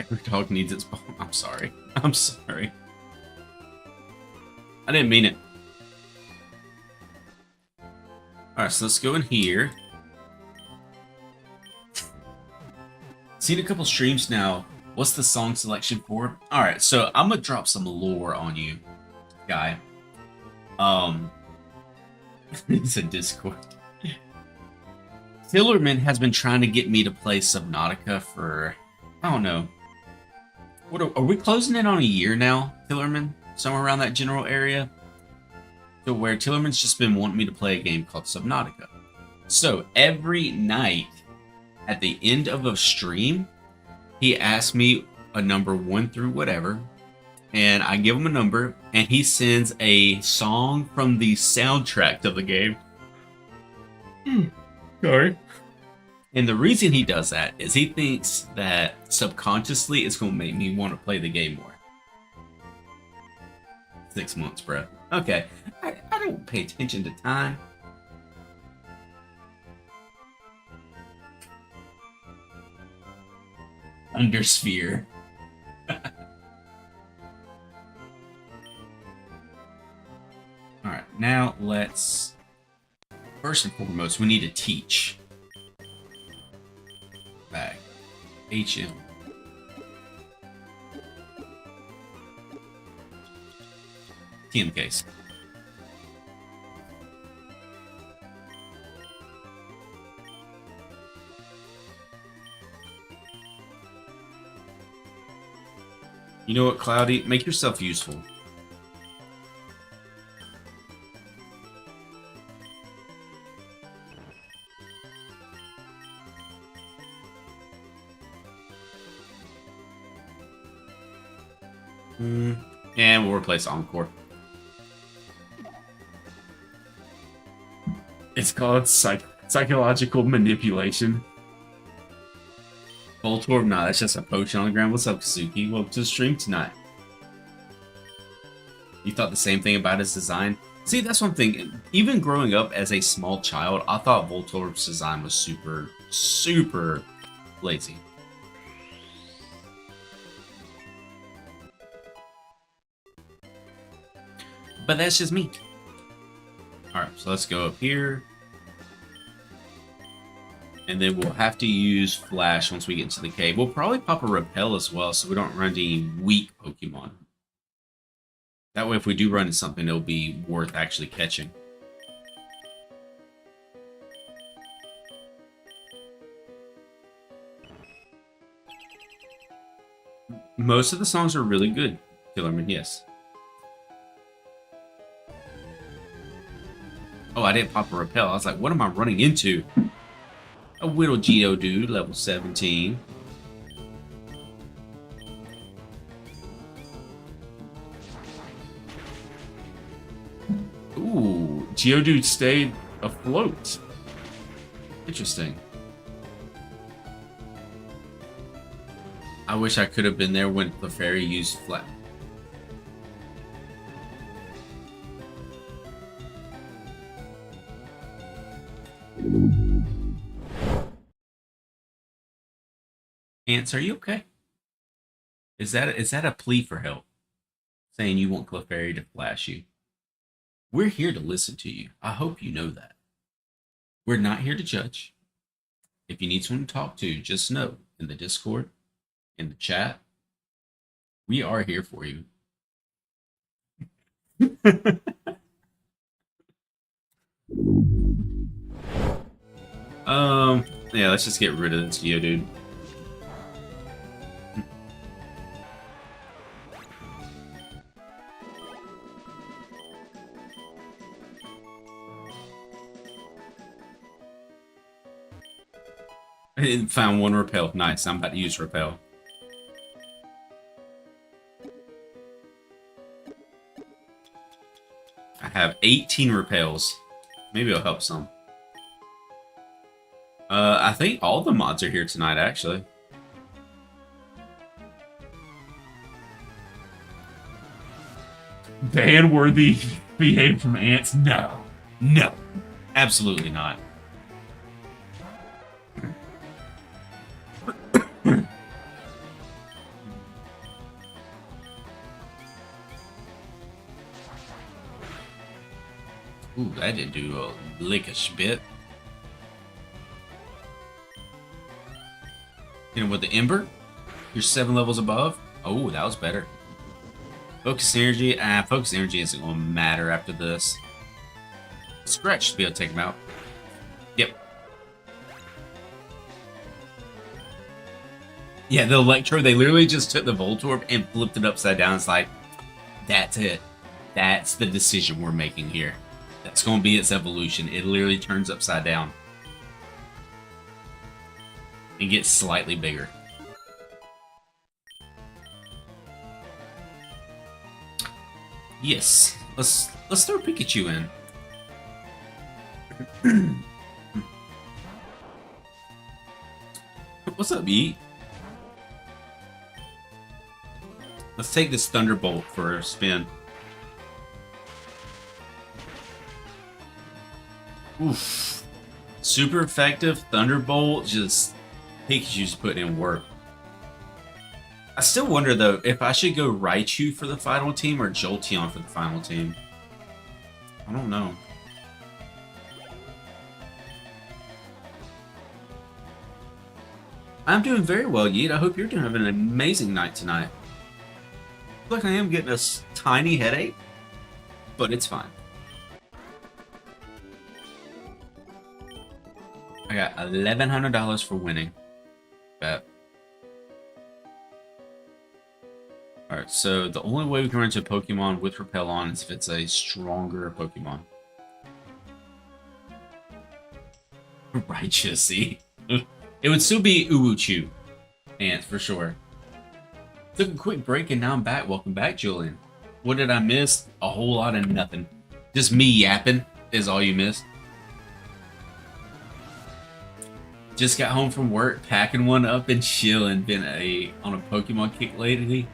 Every dog needs its bone. I'm sorry. I'm sorry. I didn't mean it. Alright, so let's go in here. Seen a couple streams now. What's the song selection for? Alright, so I'm gonna drop some lore on you, guy. It's a Discord. Tillerman has been trying to get me to play Subnautica for, I don't know. What are we closing in on a year now, Tillerman? Somewhere around that general area? So where Tillerman's just been wanting me to play a game called Subnautica. So every night at the end of a stream, he asks me a number 1 through whatever, and I give him a number, and he sends a song from the soundtrack of the game. Sorry. And the reason he does that is he thinks that subconsciously it's going to make me want to play the game more. 6 months, bro. Okay. I don't pay attention to time. Undersphere. Alright, now let's... First and foremost, we need to teach. Bag. HM. TM case. You know what, Cloudy? Make yourself useful. And we'll replace Encore. It's called psychological manipulation. Voltorb, nah, that's just a potion on the ground. What's up, Kasuki? Welcome to the stream tonight. You thought the same thing about his design? See, that's one thing. Even growing up as a small child, I thought Voltorb's design was super, super lazy. But that's just me. Alright, so let's go up here. And then we'll have to use Flash once we get into the cave. We'll probably pop a Repel as well, so we don't run into any weak Pokemon. That way, if we do run into something, it'll be worth actually catching. Most of the songs are really good, Killerman, yes. Oh, I didn't pop a Repel. I was like, what am I running into? A Whittle Geodude, level 17. Ooh, Geodude stayed afloat. Interesting. I wish I could have been there when Clefairy used flat. Ants, are you okay? Is that a plea for help? Saying you want Clefairy to flash you? We're here to listen to you. I hope you know that. We're not here to judge. If you need someone to talk to, just know in the Discord, in the chat, we are here for you. Yeah, let's just get rid of this Geodude. I found one Repel. Nice, I'm about to use Repel. I have 18 repels. Maybe it'll help some. I think all the mods are here tonight, actually. Ban-worthy behave from ants? No. No. Absolutely not. Ooh, that didn't do a lick of bit. You know, with the Ember, you're 7 levels above. Oh, that was better. Focus energy. Focus energy isn't going to matter after this. Scratch should be able to take him out. Yep. Yeah, the Electro, they literally just took the Voltorb and flipped it upside down. It's like, that's it. That's the decision we're making here. That's going to be its evolution. It literally turns upside down. And gets slightly bigger. Yes. Let's throw Pikachu in. What's up, E? Let's take this Thunderbolt for a spin. Oof. Super effective Thunderbolt. Just Pikachu's putting in work. I still wonder though if I should go Raichu for the final team or Jolteon for the final team. I don't know. I'm doing very well, Yeet. I hope you're having an amazing night tonight. Look, I am getting a tiny headache, but it's fine. I got $1,100 for winning. Bet. Alright, so the only way we can run into a Pokemon with Repel on is if it's a stronger Pokemon. Righteous, see? It would still be Uwuchu. Ants, for sure. Took a quick break and now I'm back. Welcome back, Julian. What did I miss? A whole lot of nothing. Just me yapping is all you missed. Just got home from work, packing one up and chilling. Been on a Pokemon kick lately.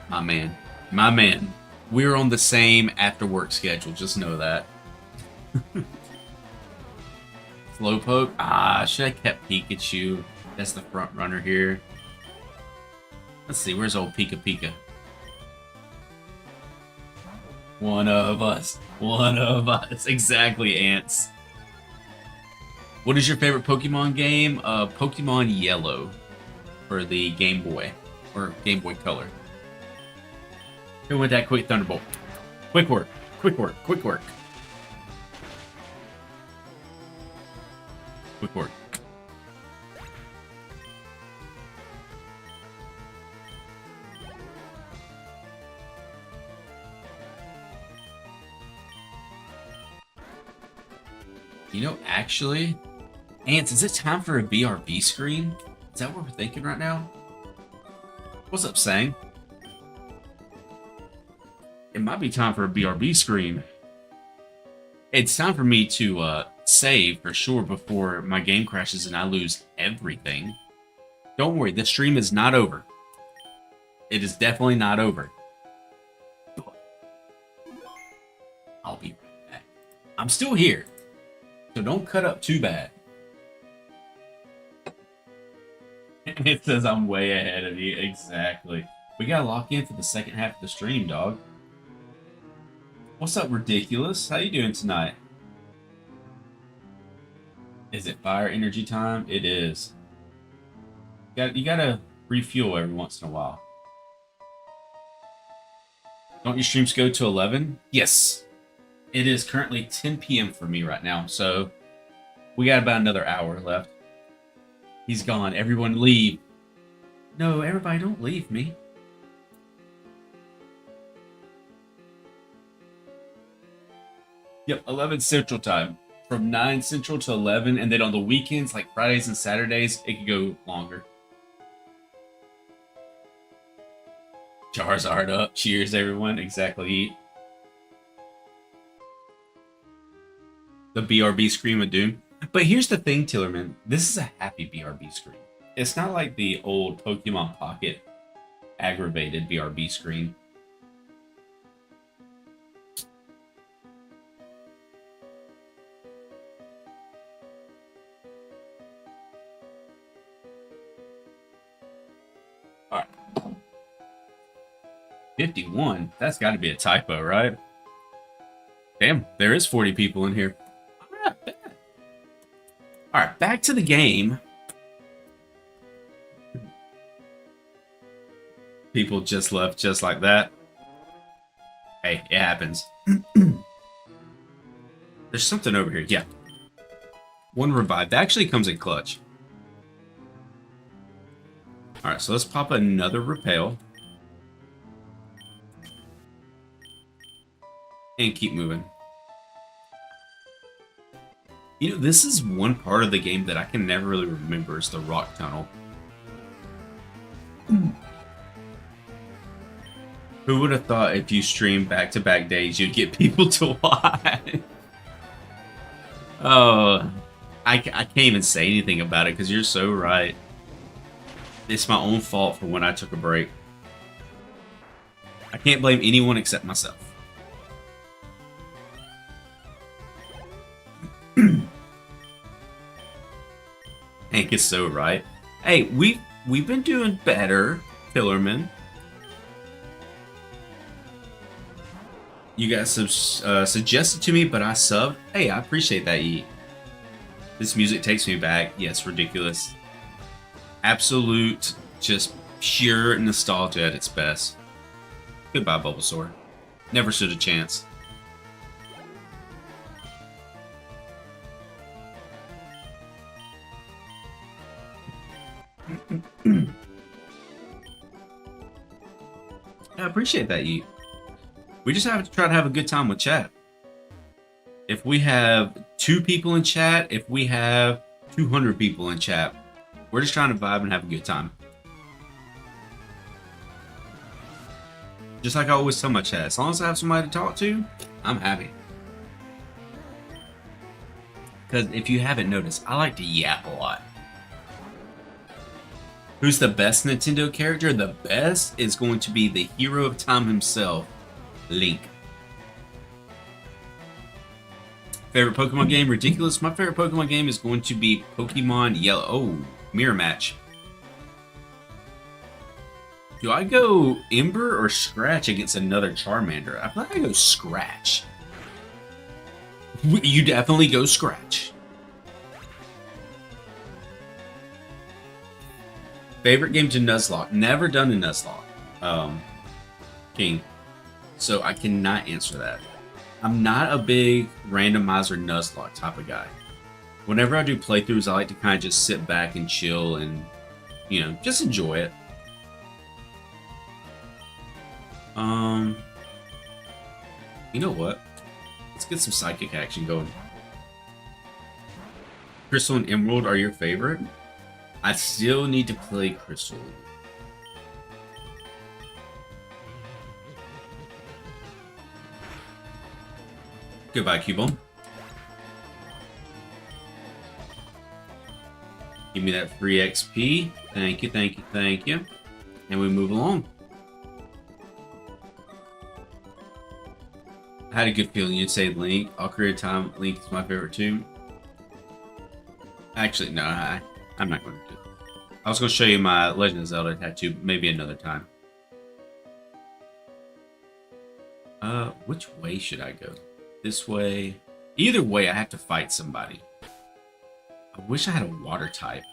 My man. My man. We're on the same after work schedule. Just know that. Slowpoke. Should have kept Pikachu. That's the front runner here. Let's see. Where's old Pika Pika? One of us. One of us. Exactly, Ants. What is your favorite Pokemon game? Pokemon Yellow for the Game Boy. Or Game Boy Color. Who went that quick Thunderbolt? Quick work. Quick work. Quick work. Quick work. You know, actually, Ants, is it time for a BRB screen? Is that what we're thinking right now? What's up, Sang? It might be time for a BRB screen. It's time for me to save for sure before my game crashes and I lose everything. Don't worry, the stream is not over. It is definitely not over. I'll be right back. I'm still here, so don't cut up too bad. It says I'm way ahead of you. Exactly. We gotta lock in for the second half of the stream, dog. What's up, Ridiculous? How you doing tonight? Is it fire energy time? It is. You gotta refuel every once in a while. Don't your streams go to 11? Yes. It is currently 10 p.m. for me right now, so we got about another hour left. He's gone. Everyone leave. No, everybody don't leave me. Yep, 11 Central Time. From 9 Central to 11, and then on the weekends, like Fridays and Saturdays, it could go longer. Charizard up. Cheers, everyone. Exactly. The BRB scream of doom. But here's the thing, Tillerman. This is a happy BRB scream. It's not like the old Pokemon Pocket aggravated BRB screen. All right. 51? That's got to be a typo, right? Damn, there is 40 people in here. All right, back to the game. People just left just like that. Hey, it happens. There's something over here. Yeah. One revive. That actually comes in clutch. All right, so let's pop another repel. And keep moving. You know, this is one part of the game that I can never really remember is the rock tunnel. Who would have thought if you stream back-to-back days, you'd get people to watch? Oh, I can't even say anything about it because you're so right. It's my own fault for when I took a break. I can't blame anyone except myself. Hank is so right. Hey, we've been doing better, Pillarman. You guys suggested to me, but I subbed. Hey, I appreciate that, Yeet. This music takes me back. Yes, ridiculous. Absolute, just pure nostalgia at its best. Goodbye, Bulbasaur. Never stood a chance. I appreciate that, Yeet. We just have to try to have a good time with chat. If we have 2 people in chat, if we have 200 people in chat, we're just trying to vibe and have a good time. Just like I always tell my chat, as long as I have somebody to talk to, I'm happy. Because if you haven't noticed, I like to yap a lot. Who's the best Nintendo character? The best is going to be the hero of time himself, Link. Favorite Pokemon game? Ridiculous. My favorite Pokemon game is going to be Pokemon Yellow. Oh, mirror match. Do I go Ember or Scratch against another Charmander? I feel like I go Scratch. You definitely go Scratch. Favorite game to Nuzlocke? Never done a Nuzlocke. King. So I cannot answer that. I'm not a big randomizer Nuzlocke type of guy. Whenever I do playthroughs, I like to kind of just sit back and chill and, you know, just enjoy it. You know what? Let's get some psychic action going. Crystal and Emerald are your favorite? I still need to play Crystal. Goodbye, Cubone. Give me that free XP. Thank you, thank you, thank you. And we move along. I had a good feeling you'd say Link. All career time, Link is my favorite too. Actually, no, I'm not going to do it. I was going to show you my Legend of Zelda tattoo maybe another time. Which way should I go? This way? Either way, I have to fight somebody. I wish I had a water type.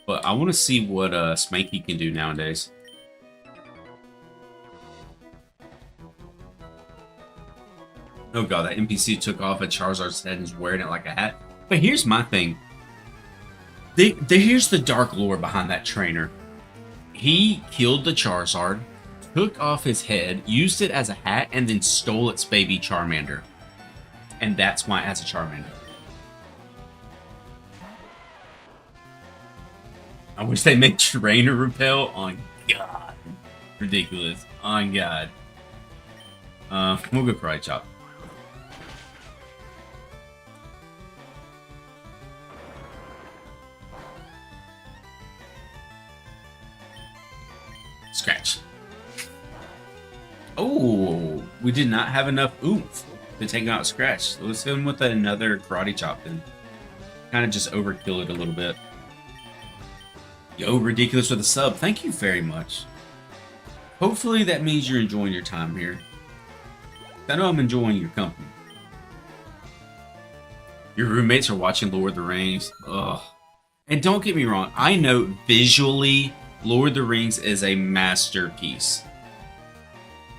But I want to see what Spanky can do nowadays. Oh god, that NPC took off a Charizard's head and is wearing it like a hat. But here's my thing. Here's the dark lore behind that trainer. He killed the Charizard, took off his head, used it as a hat, and then stole its baby Charmander. And that's why it has a Charmander. I wish they made Trainer Repel. On God. Ridiculous. On God. We'll go Karate Chop. Scratch. Oh, we did not have enough oomph to take out Scratch. So let's hit him with another Karate Chop then. Kind of just overkill it a little bit. Yo, Ridiculous with a sub. Thank you very much. Hopefully that means you're enjoying your time here. I know I'm enjoying your company. Your roommates are watching Lord of the Rings. Ugh. And don't get me wrong, I know visually Lord of the Rings is a masterpiece.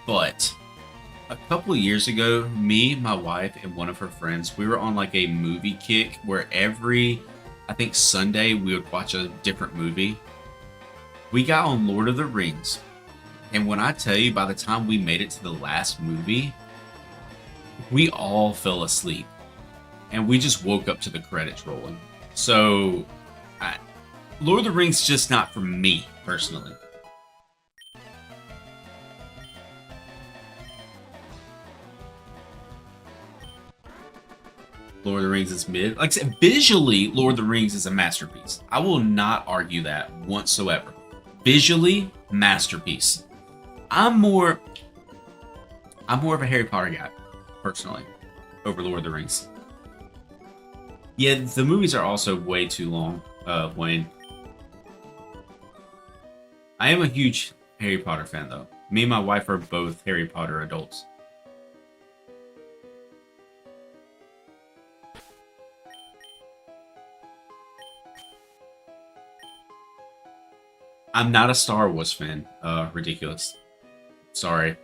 But a couple of years ago, me, my wife, and one of her friends, we were on like a movie kick where every, I think Sunday, we would watch a different movie. We got on Lord of the Rings. And when I tell you, by the time we made it to the last movie, we all fell asleep. And we just woke up to the credits rolling. So, Lord of the Rings just not for me, personally. Lord of the Rings is mid. Like I said, visually, Lord of the Rings is a masterpiece. I will not argue that whatsoever. Visually, masterpiece. I'm more of a Harry Potter guy, personally, over Lord of the Rings. Yeah, the movies are also way too long, Wayne. I am a huge Harry Potter fan, though. Me and my wife are both Harry Potter adults. I'm not a Star Wars fan. Ridiculous. Sorry.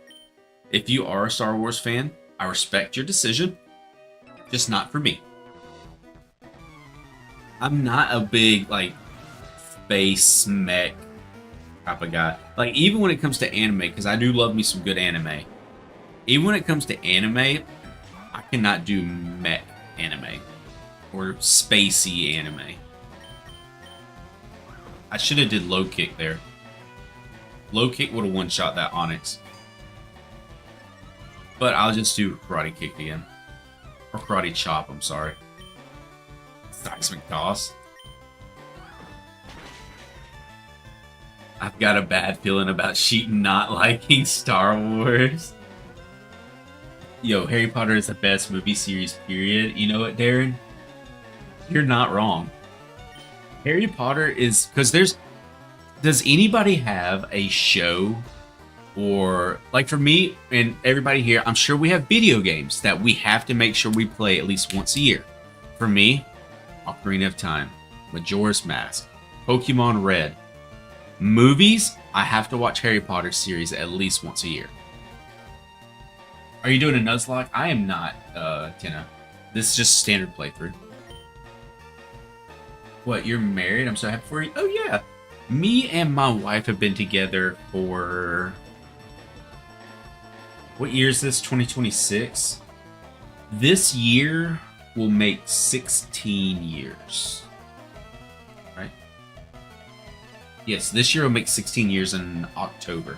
If you are a Star Wars fan, I respect your decision. Just not for me. I'm not a big, like, space mech type of guy. Like, even when it comes to anime, because I do love me some good anime. Even when it comes to anime, I cannot do mech anime. Or spacey anime. I should have did low kick there. Low kick would have one-shot that Onyx. But I'll just do karate kick again. Or karate chop, I'm sorry. Seismic toss. I've got a bad feeling about Sheeton not liking Star Wars. Yo, Harry Potter is the best movie series, period. You know what, Darren? You're not wrong. Harry Potter is... Because there's... Does anybody have a show or... Like for me and everybody here, I'm sure we have video games that we have to make sure we play at least once a year. For me, Ocarina of Time, Majora's Mask, Pokémon Red. Movies, I have to watch Harry Potter series at least once a year. Are you doing a Nuzlocke? I am not, Tina. This is just standard playthrough. What, you're married? I'm so happy for you. Oh, yeah. Me and my wife have been together for... What year is this? 2026? This year will make 16 years. Right? Yes, this year will make 16 years in October.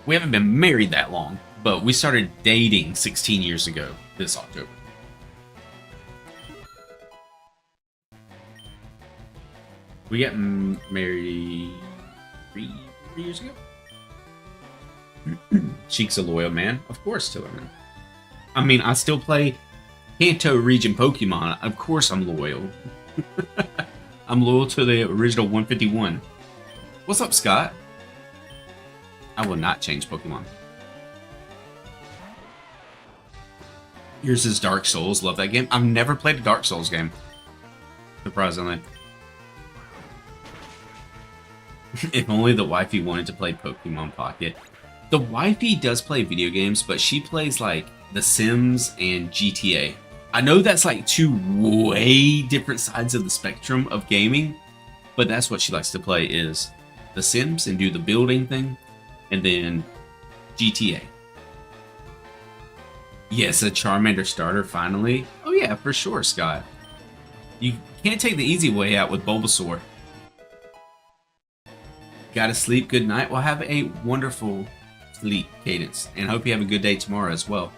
We haven't been married that long, but we started dating 16 years ago this October. We got married 3 years ago. Cheek's a loyal man. Of course, Tillerman. I mean, I still play Kanto region Pokemon. Of course I'm loyal. I'm loyal to the original 151. What's up, Scott? I will not change Pokemon. Yours is Dark Souls. Love that game. I've never played a Dark Souls game. Surprisingly. If only the wifey wanted to play Pokemon Pocket. The wifey does play video games, but she plays like The Sims and GTA. I know that's like two way different sides of the spectrum of gaming, but that's what she likes to play is The Sims and do the building thing, and then GTA. Yes, a Charmander starter finally. Oh yeah, for sure, Scott. Can't take the easy way out with Bulbasaur. Gotta sleep, good night. Well, have a wonderful sleep, Cadence, and hope you have a good day tomorrow as well.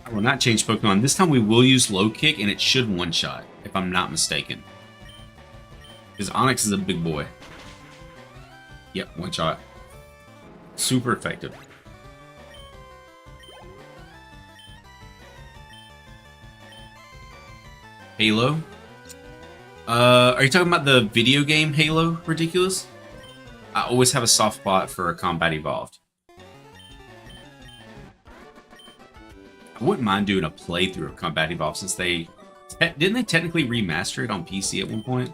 I will not change Pokemon. This time we will use Low Kick, and it should one-shot, if I'm not mistaken. Because Onix is a big boy. Yep, one-shot. Super effective. Halo? Are you talking about the video game Halo? Ridiculous? I always have a soft spot for a Combat Evolved. I wouldn't mind doing a playthrough of Combat Evolved since they... Didn't they technically remaster it on PC at one point?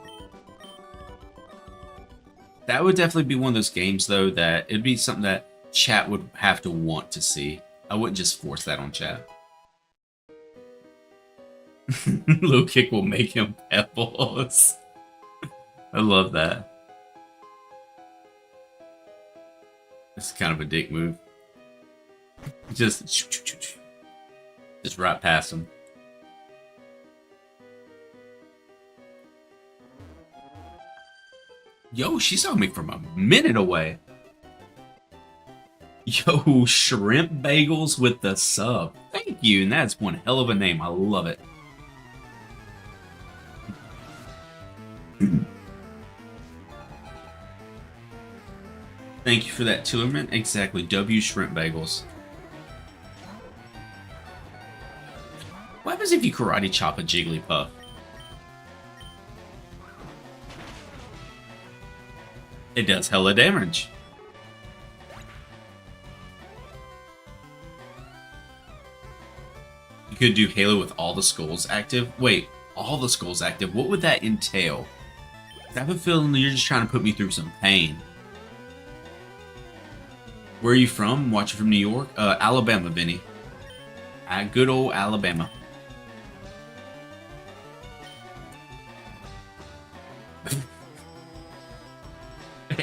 That would definitely be one of those games, though, that it'd be something that chat would have to want to see. I wouldn't just force that on chat. Low Kick will make him pebbles. I love that. It's kind of a dick move. Just right past him. Yo, she saw me from a minute away. Yo, Shrimp Bagels with the sub. Thank you, and that's one hell of a name. I love it. Thank you for that, Tillerman. Exactly, W Shrimp Bagels. What happens if you karate chop a Jigglypuff? It does hella damage. You could do Halo with all the skulls active. Wait, all the skulls active? What would that entail? I have a feeling you're just trying to put me through some pain. Where are you from? Watching from New York? Alabama, Vinny. Good old Alabama.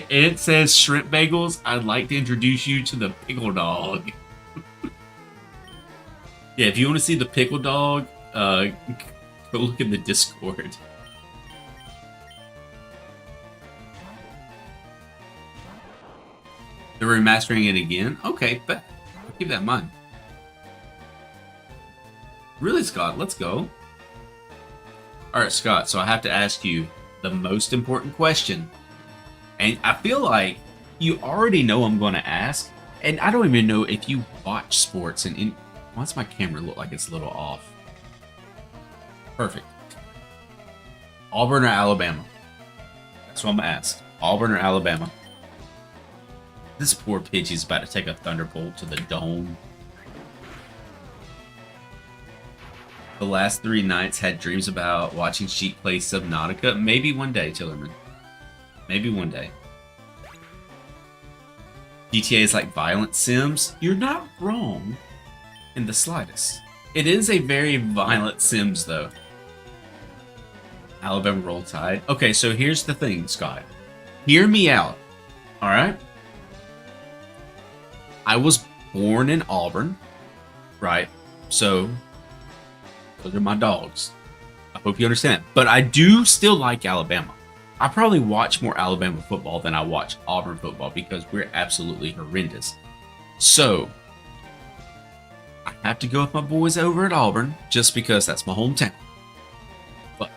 It says Shrimp Bagels. I'd like to introduce you to the Pickle Dog. Yeah, if you want to see the Pickle Dog, go look in the Discord. They're remastering it again? Okay, but I'll keep that in mind. Really, Scott? Let's go. Alright, Scott, so I have to ask you the most important question. And I feel like you already know I'm going to ask. And I don't even know if you watch sports. And why does my camera look like it's a little off? Perfect. Auburn or Alabama? That's what I'm going to ask. Auburn or Alabama? This poor Pidgey's about to take a Thunderbolt to the dome. The last 3 nights had dreams about watching Sheep play Subnautica. Maybe one day, Tillerman. Maybe one day. GTA is like violent Sims. You're not wrong in the slightest. It is a very violent Sims, though. Alabama Roll Tide. Okay, so here's the thing, Scott. Hear me out. Alright? I was born in Auburn. Right? So, those are my dogs. I hope you understand. But I do still like Alabama. I probably watch more Alabama football than I watch Auburn football because we're absolutely horrendous. So, I have to go with my boys over at Auburn just because that's my hometown. But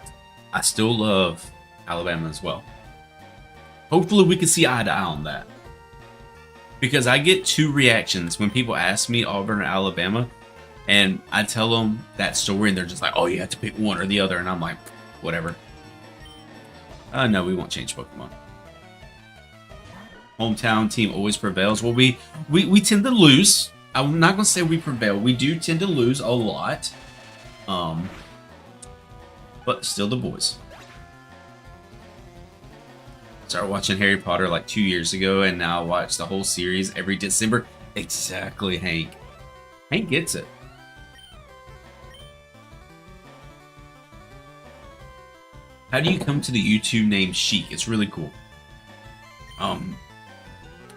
I still love Alabama as well. Hopefully we can see eye to eye on that. Because I get 2 reactions when people ask me Auburn or Alabama, and I tell them that story and they're just like, oh, you have to pick one or the other, and I'm like, whatever. No, we won't change Pokemon. Hometown team always prevails. Well, we tend to lose. I'm not going to say we prevail. We do tend to lose a lot. But still the boys. Started watching Harry Potter like 2 years ago, and now I watch the whole series every December. Exactly, Hank. Hank gets it. How do you come to the YouTube name Sheik? It's really cool.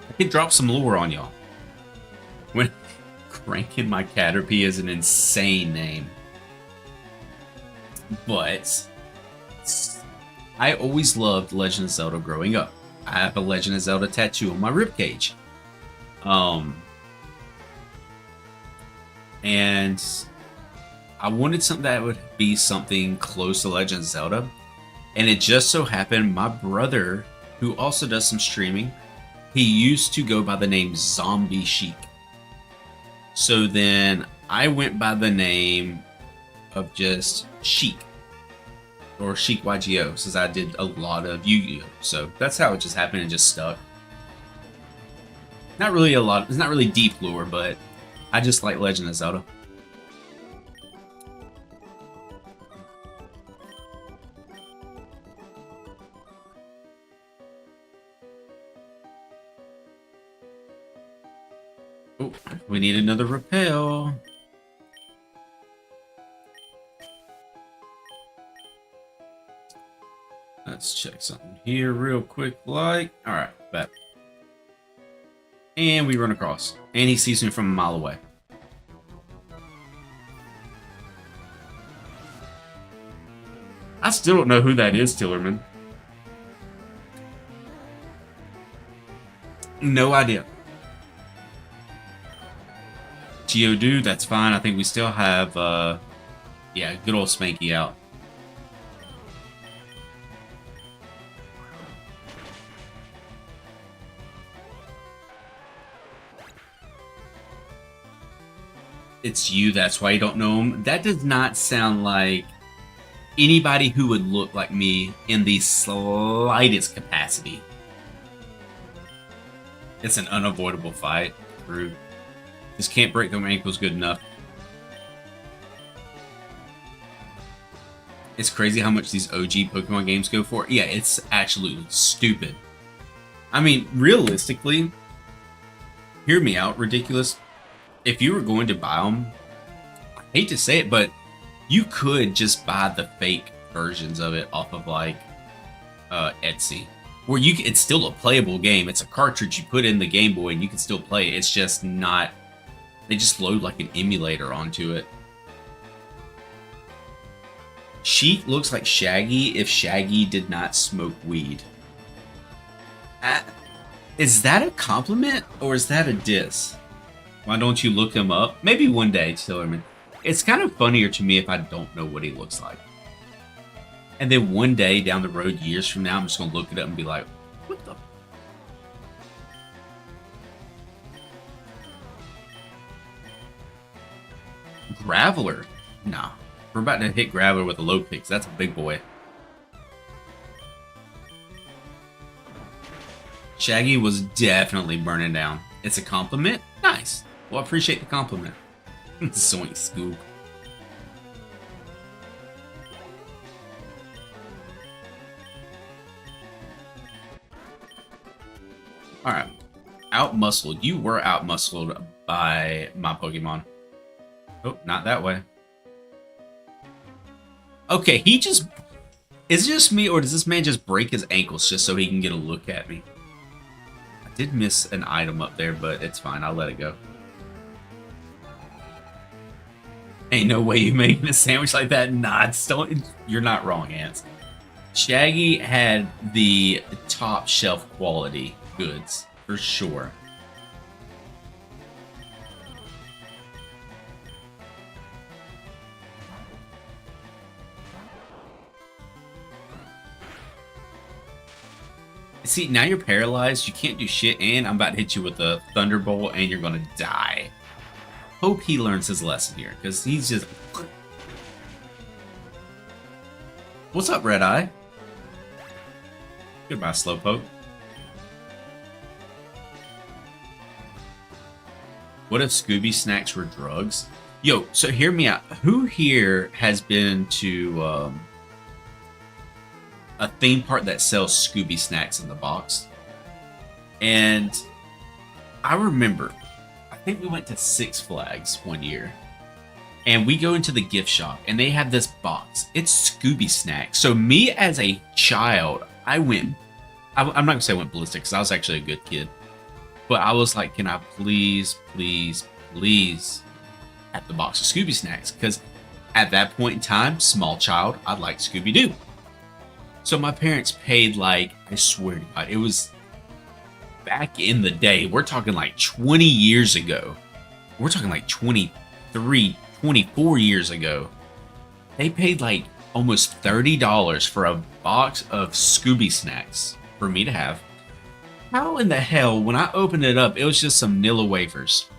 I could drop some lore on y'all. When Cranking My Caterpie is an insane name. But I always loved Legend of Zelda growing up. I have a Legend of Zelda tattoo on my ribcage. And I wanted something that would be something close to Legend of Zelda. And it just so happened my brother, who also does some streaming, he used to go by the name Zombie Sheik. So then I went by the name of just Sheik. Or Sheik YGO, since I did a lot of Yu-Gi-Oh! So that's how it just happened and just stuck. Not really a lot, it's not really deep lore, but I just like Legend of Zelda. Oh, we need another repel. Let's check something here real quick, like, all right, bet. And we run across, and he sees me from a mile away. I still don't know who that is, Tillerman. No idea. Geodude, that's fine. I think we still have, yeah, good old Spanky out. It's you, that's why you don't know him. That does not sound like anybody who would look like me in the slightest capacity. It's an unavoidable fight. Rude. Just can't break them ankles good enough. It's crazy how much these OG Pokemon games go for. Yeah, it's absolutely stupid. I mean, realistically, hear me out, ridiculous. If you were going to buy them, I hate to say it, but you could just buy the fake versions of it off of like Etsy, where it's still a playable game. It's a cartridge you put in the Game Boy and you can still play it. It's just not. They just load like an emulator onto it. Sheik looks like Shaggy if Shaggy did not smoke weed. Is that a compliment or is that a diss? Why don't you look him up? Maybe one day, Tillerman. It's kind of funnier to me if I don't know what he looks like. And then one day down the road, years from now, I'm just going to look it up and be like, what the? Graveler? Nah. We're about to hit Graveler with a low kick. That's a big boy. Shaggy was definitely burning down. It's a compliment? Nice. Well, I appreciate the compliment. Zoink scoop. Alright. Out-muscled. You were out-muscled by my Pokemon. Oh, not that way. Okay, he just... Is it just me, or does this man just break his ankles just so he can get a look at me? I did miss an item up there, but it's fine. I'll let it go. Ain't no way you making a sandwich like that. Nah, you're not wrong, Ants. Shaggy had the top shelf quality goods, for sure. See, now you're paralyzed, you can't do shit, and I'm about to hit you with a Thunderbolt, and you're gonna die. Hope he learns his lesson here, because he's just... What's up, Red Eye? Goodbye, Slowpoke. What if Scooby Snacks were drugs? Yo, so hear me out. Who here has been to a theme park that sells Scooby Snacks in the box? And I remember, I think we went to Six Flags one year, and we go into the gift shop, and they have this box. It's Scooby Snacks. So me as a child, I'm not gonna say I went ballistic, because I was actually a good kid. But I was like, can I please, please, please have the box of Scooby snacks? Because at that point in time, small child, I liked Scooby-Doo. So my parents paid, like, I swear to God, it was back in the day. We're talking like 20 years ago. We're talking like 23, 24 years ago. They paid like almost $30 for a box of Scooby snacks for me to have. How in the hell, when I opened it up, it was just some Nilla wafers.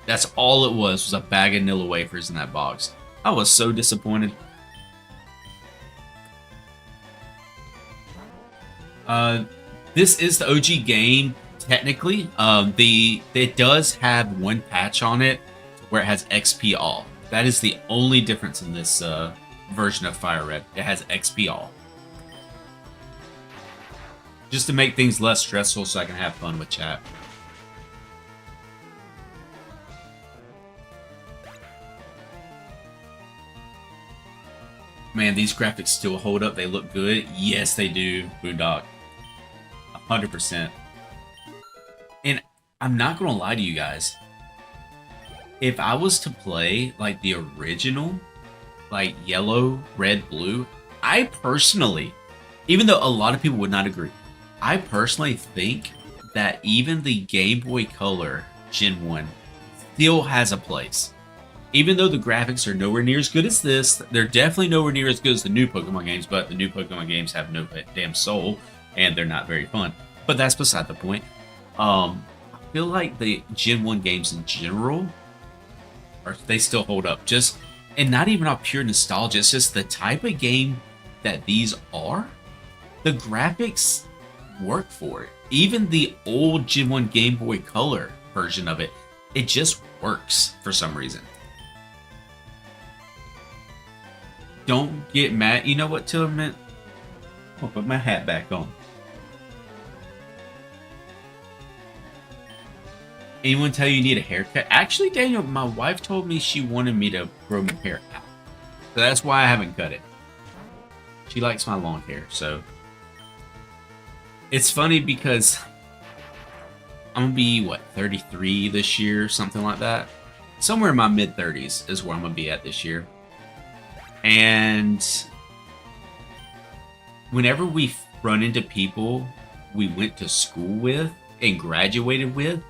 That's all it was a bag of Nilla wafers in that box. I was so disappointed. This is the OG game, technically. It does have one patch on it where it has XP all. That is the only difference in this version of FireRed. It has XP all. Just to make things less stressful so I can have fun with chat. Man, these graphics still hold up. They look good. Yes, they do, Boondock. 100%. And I'm not going to lie to you guys. If I was to play like the original, like yellow, red, blue, I personally, even though a lot of people would not agree, I personally think that even the Game Boy Color Gen 1 still has a place. Even though the graphics are nowhere near as good as this, they're definitely nowhere near as good as the new Pokemon games, but the new Pokemon games have no damn soul, and they're not very fun. But that's beside the point. I feel like the Gen 1 games in general, they still hold up. Just, and not even off pure nostalgia, it's just the type of game that these are. The graphics work for it. Even the old Gen 1 Game Boy Color version of it, it just works for some reason. Don't get mad. You know what, Tillerman? I'll put my hat back on. Anyone tell you need a haircut? Actually, Daniel, my wife told me she wanted me to grow my hair out. So that's why I haven't cut it. She likes my long hair, so. It's funny because I'm gonna be, what, 33 this year, something like that? Somewhere in my mid-30s is where I'm gonna be at this year. And whenever we run into people we went to school with and graduated with,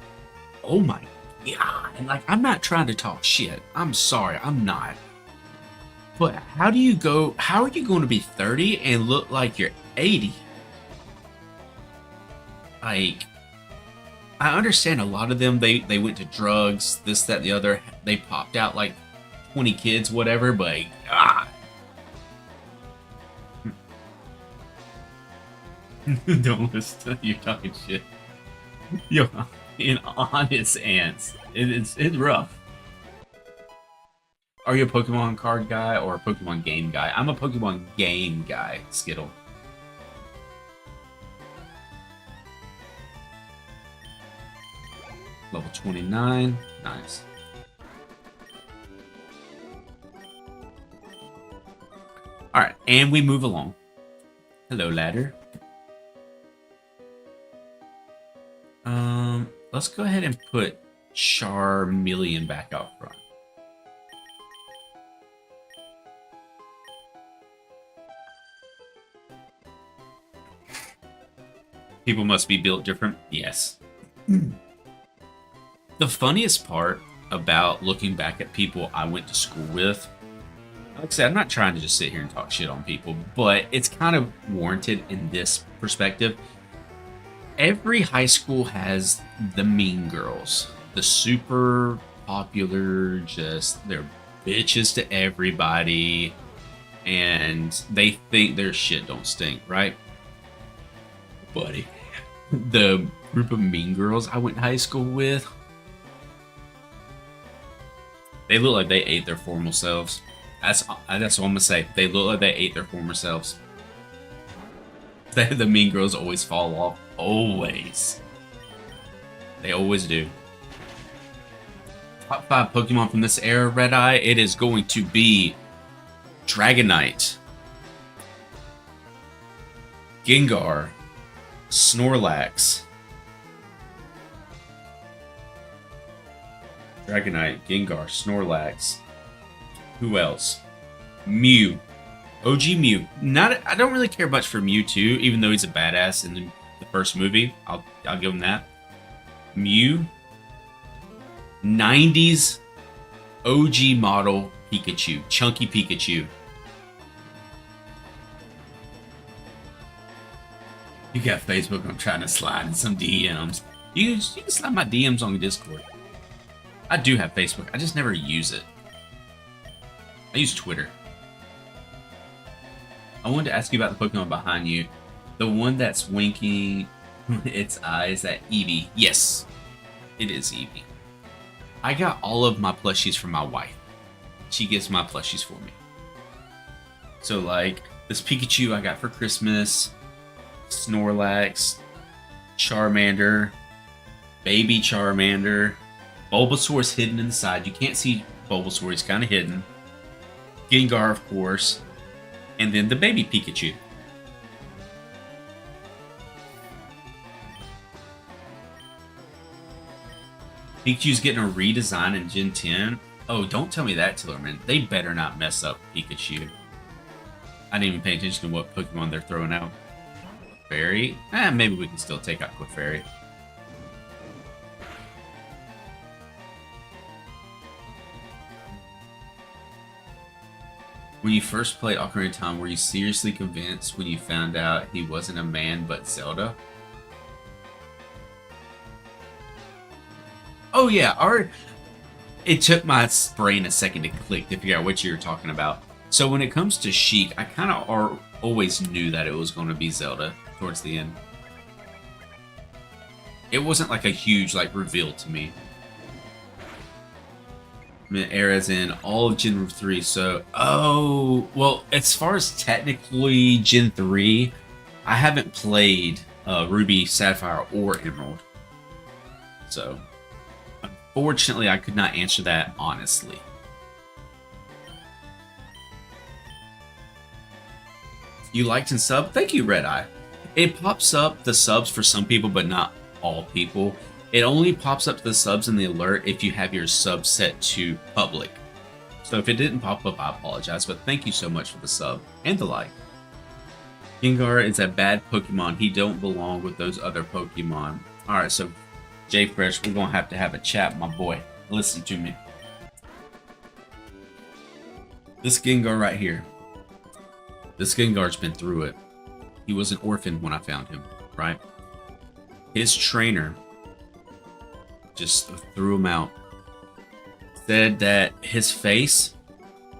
oh my God. And like, I'm not trying to talk shit. I'm sorry, I'm not. But how are you going to be 30 and look like you're 80? Like, I understand a lot of them, they went to drugs, this, that, the other. They popped out like 20 kids, whatever, but God. Don't listen to you talking shit. Yo, in honest ants, it's rough. Are you a Pokemon card guy or a Pokemon game guy? I'm a Pokemon game guy, Skittle. Level 29, nice. Alright, and we move along. Hello, ladder. Let's go ahead and put Charmeleon back out front. People must be built different. Yes. The funniest part about looking back at people I went to school with, like I said, I'm not trying to just sit here and talk shit on people, but it's kind of warranted in this perspective. Every high school has the mean girls, the super popular, just they're bitches to everybody, and they think their shit don't stink, right? Buddy, the group of mean girls I went to high school with, they look like they ate their former selves. That's what I'm gonna say. They look like they ate their former selves. The mean girls always fall off. Always. They always do. Top 5 Pokemon from this era, Red Eye. It is going to be Dragonite, Gengar, Snorlax, Dragonite, Gengar, Snorlax. Who else? Mew. OG Mew. I don't really care much for Mewtwo, even though he's a badass in the first movie. I'll give him that. Mew. 90s OG model Pikachu. Chunky Pikachu. You got Facebook, I'm trying to slide in some DMs. You can slide my DMs on Discord. I do have Facebook, I just never use it. I use Twitter. I wanted to ask you about the Pokemon behind you. The one that's winking its eyes at Eevee. Yes, it is Eevee. I got all of my plushies from my wife. She gets my plushies for me. So like, this Pikachu I got for Christmas, Snorlax, Charmander, Baby Charmander, Bulbasaur's hidden in the side. You can't see Bulbasaur, he's kind of hidden. Gengar, of course. And then the baby Pikachu. Pikachu's getting a redesign in Gen 10. Oh, don't tell me that, Tillerman. They better not mess up Pikachu. I didn't even pay attention to what Pokemon they're throwing out. Clefairy? Maybe we can still take out Clefairy. When you first played Ocarina of Time, were you seriously convinced when you found out he wasn't a man but Zelda? Oh yeah, it took my brain a second to click to figure out what you were talking about. So when it comes to Sheik, I kind of always knew that it was going to be Zelda towards the end. It wasn't like a huge reveal to me. Eras in all of Gen 3, so well, as far as technically Gen 3, I haven't played Ruby, Sapphire, or Emerald, so unfortunately I could not answer that honestly. You liked and sub? Thank you, Red Eye. It pops up the subs for some people, but not all people. It only pops up the subs in the alert if you have your sub set to public. So if it didn't pop up, I apologize, but thank you so much for the sub and the like. Gengar is a bad Pokemon. He don't belong with those other Pokemon. Alright, so Jay Fresh, we're going to have a chat, my boy. Listen to me. This Gengar right here. This Gengar's been through it. He was an orphan when I found him, right? His trainer just threw him out. Said that his face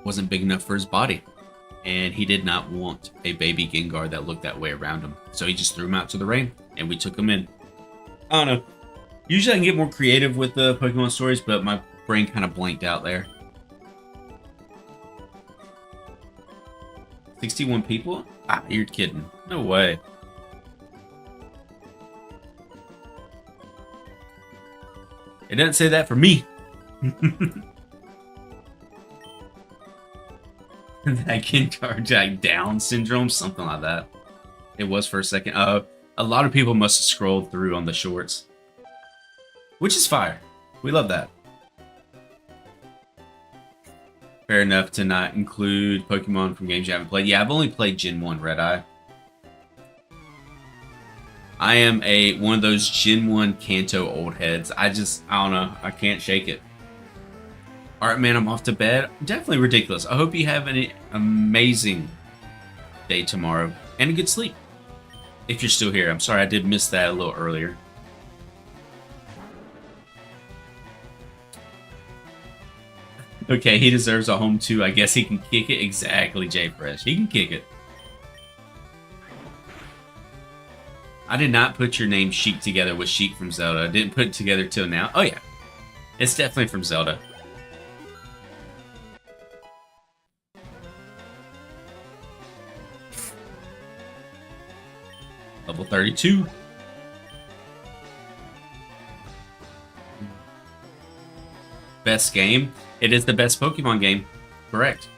wasn't big enough for his body, and he did not want a baby Gengar that looked that way around him. So he just threw him out to the rain, and we took him in. I don't know. Usually I can get more creative with the Pokemon stories, but my brain kind of blanked out there. 61 people? Ah, you're kidding. No way. It doesn't say that for me. That Gengar Jack Down syndrome, something like that. It was for a second. A lot of people must have scrolled through on the shorts, which is fire. We love that. Fair enough to not include Pokemon from games you haven't played. Yeah, I've only played Gen 1 Red Eye. I am one of those Gen 1 Kanto old heads. I don't know. I can't shake it. Alright, man, I'm off to bed. Definitely ridiculous. I hope you have an amazing day tomorrow and a good sleep. If you're still here. I'm sorry I did miss that a little earlier. Okay, he deserves a home too. I guess he can kick it. Exactly, Jay Fresh. He can kick it. I did not put your name Sheik together with Sheik from Zelda. I didn't put it together till now. Oh yeah, it's definitely from Zelda. Level 32. Best game? It is the best Pokemon game. Correct.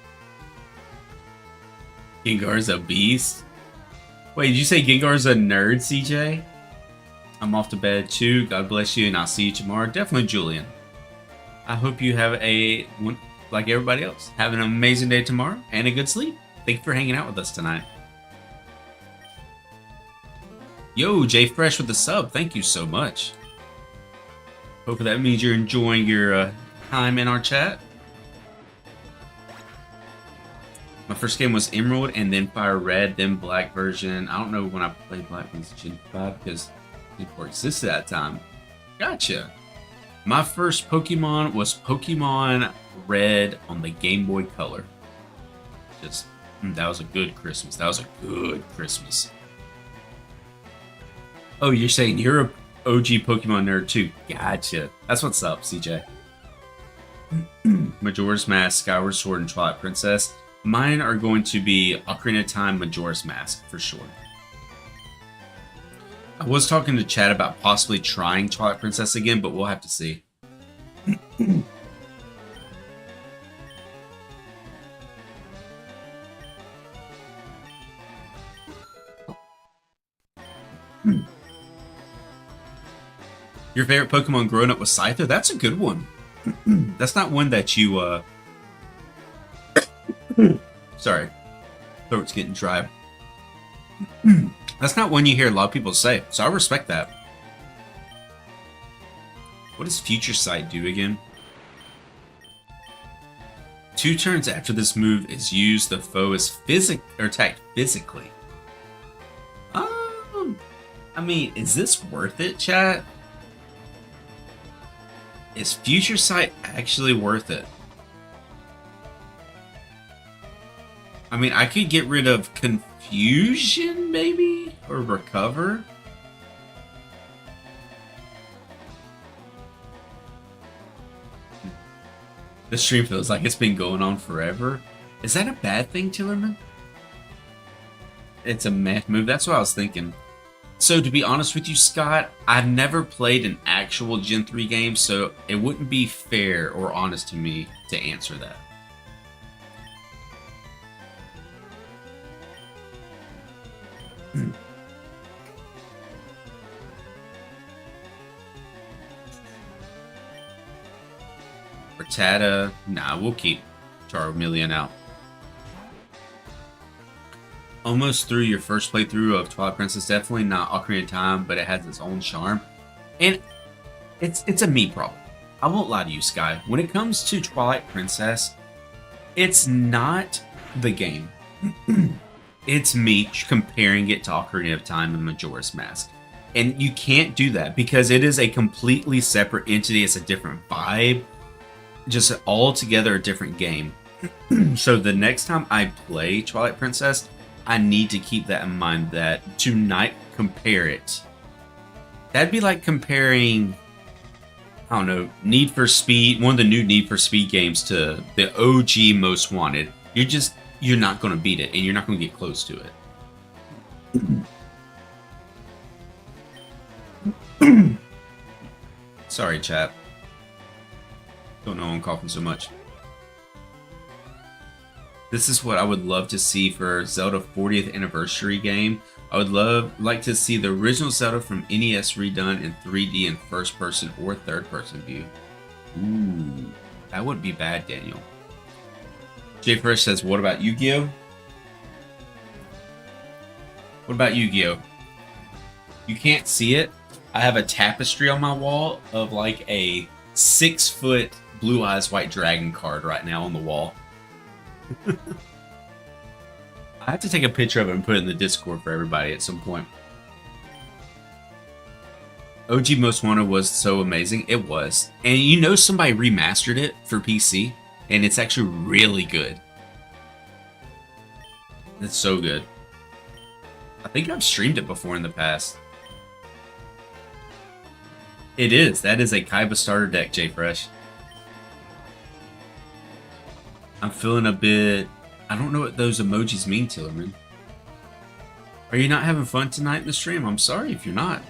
Gengar's a beast. Wait, did you say Gengar's a nerd, CJ? I'm off to bed too. God bless you, and I'll see you tomorrow. Definitely, Julian. I hope you have like everybody else, have an amazing day tomorrow and a good sleep. Thank you for hanging out with us tonight. Yo, Jay Fresh with the sub. Thank you so much. Hopefully that means you're enjoying your time in our chat. My first game was Emerald and then FireRed, then Black version. I don't know when I played Black was Gen 5 because it existed at that time. Gotcha. My first Pokemon was Pokemon Red on the Game Boy Color. That was a good Christmas. That was a good Christmas. Oh, you're saying you're a OG Pokemon nerd too? Gotcha. That's what's up, CJ. Majora's Mask, Skyward Sword, and Twilight Princess. Mine are going to be Ocarina of Time, Majora's Mask, for sure. I was talking to Chad about possibly trying Twilight Princess again, but we'll have to see. Your favorite Pokemon growing up was Scyther? That's a good one. That's not one that you, Sorry. Throat's getting dry. That's not one you hear a lot of people say, so I respect that. What does Future Sight do again? 2 turns after this move is used, the foe is attacked physically. I mean, is this worth it, chat? Is Future Sight actually worth it? I mean, I could get rid of Confusion, maybe? Or Recover? The stream feels like it's been going on forever. Is that a bad thing, Tillerman? It's a math move. That's what I was thinking. So, to be honest with you, Scott, I've never played an actual Gen 3 game, so it wouldn't be fair or honest to me to answer that. Rattata, nah, we'll keep Charmeleon out. Almost through your first playthrough of Twilight Princess, definitely not Ocarina of Time, but it has its own charm. And it's a me problem. I won't lie to you, Sky. When it comes to Twilight Princess, it's not the game. It's me comparing it to Ocarina of Time and Majora's Mask. And you can't do that because it is a completely separate entity. It's a different vibe. Just altogether a different game. So the next time I play Twilight Princess, I need to keep that in mind, that to not compare it. That'd be like comparing, I don't know, Need for Speed, one of the new Need for Speed games to the OG Most Wanted. You're not going to beat it, and you're not going to get close to it. Sorry, chat. Don't know I'm coughing so much. This is what I would love to see for Zelda 40th anniversary game. I would like to see the original Zelda from NES redone in 3D in first person or third person view. Ooh, that wouldn't be bad, Daniel. Jay Fresh says, what about Yu-Gi-Oh? What about Yu-Gi-Oh? You can't see it. I have a tapestry on my wall of like a 6-foot Blue Eyes White Dragon card right now on the wall. I have to take a picture of it and put it in the Discord for everybody at some point. OG Most Wanted was so amazing. It was. And you know somebody remastered it for PC, and it's actually really good. It's so good. I think I've streamed it before in the past. It is. That is a Kaiba starter deck, Jay Fresh. I'm feeling a bit... I don't know what those emojis mean, Tillerman. Are you not having fun tonight in the stream? I'm sorry if you're not.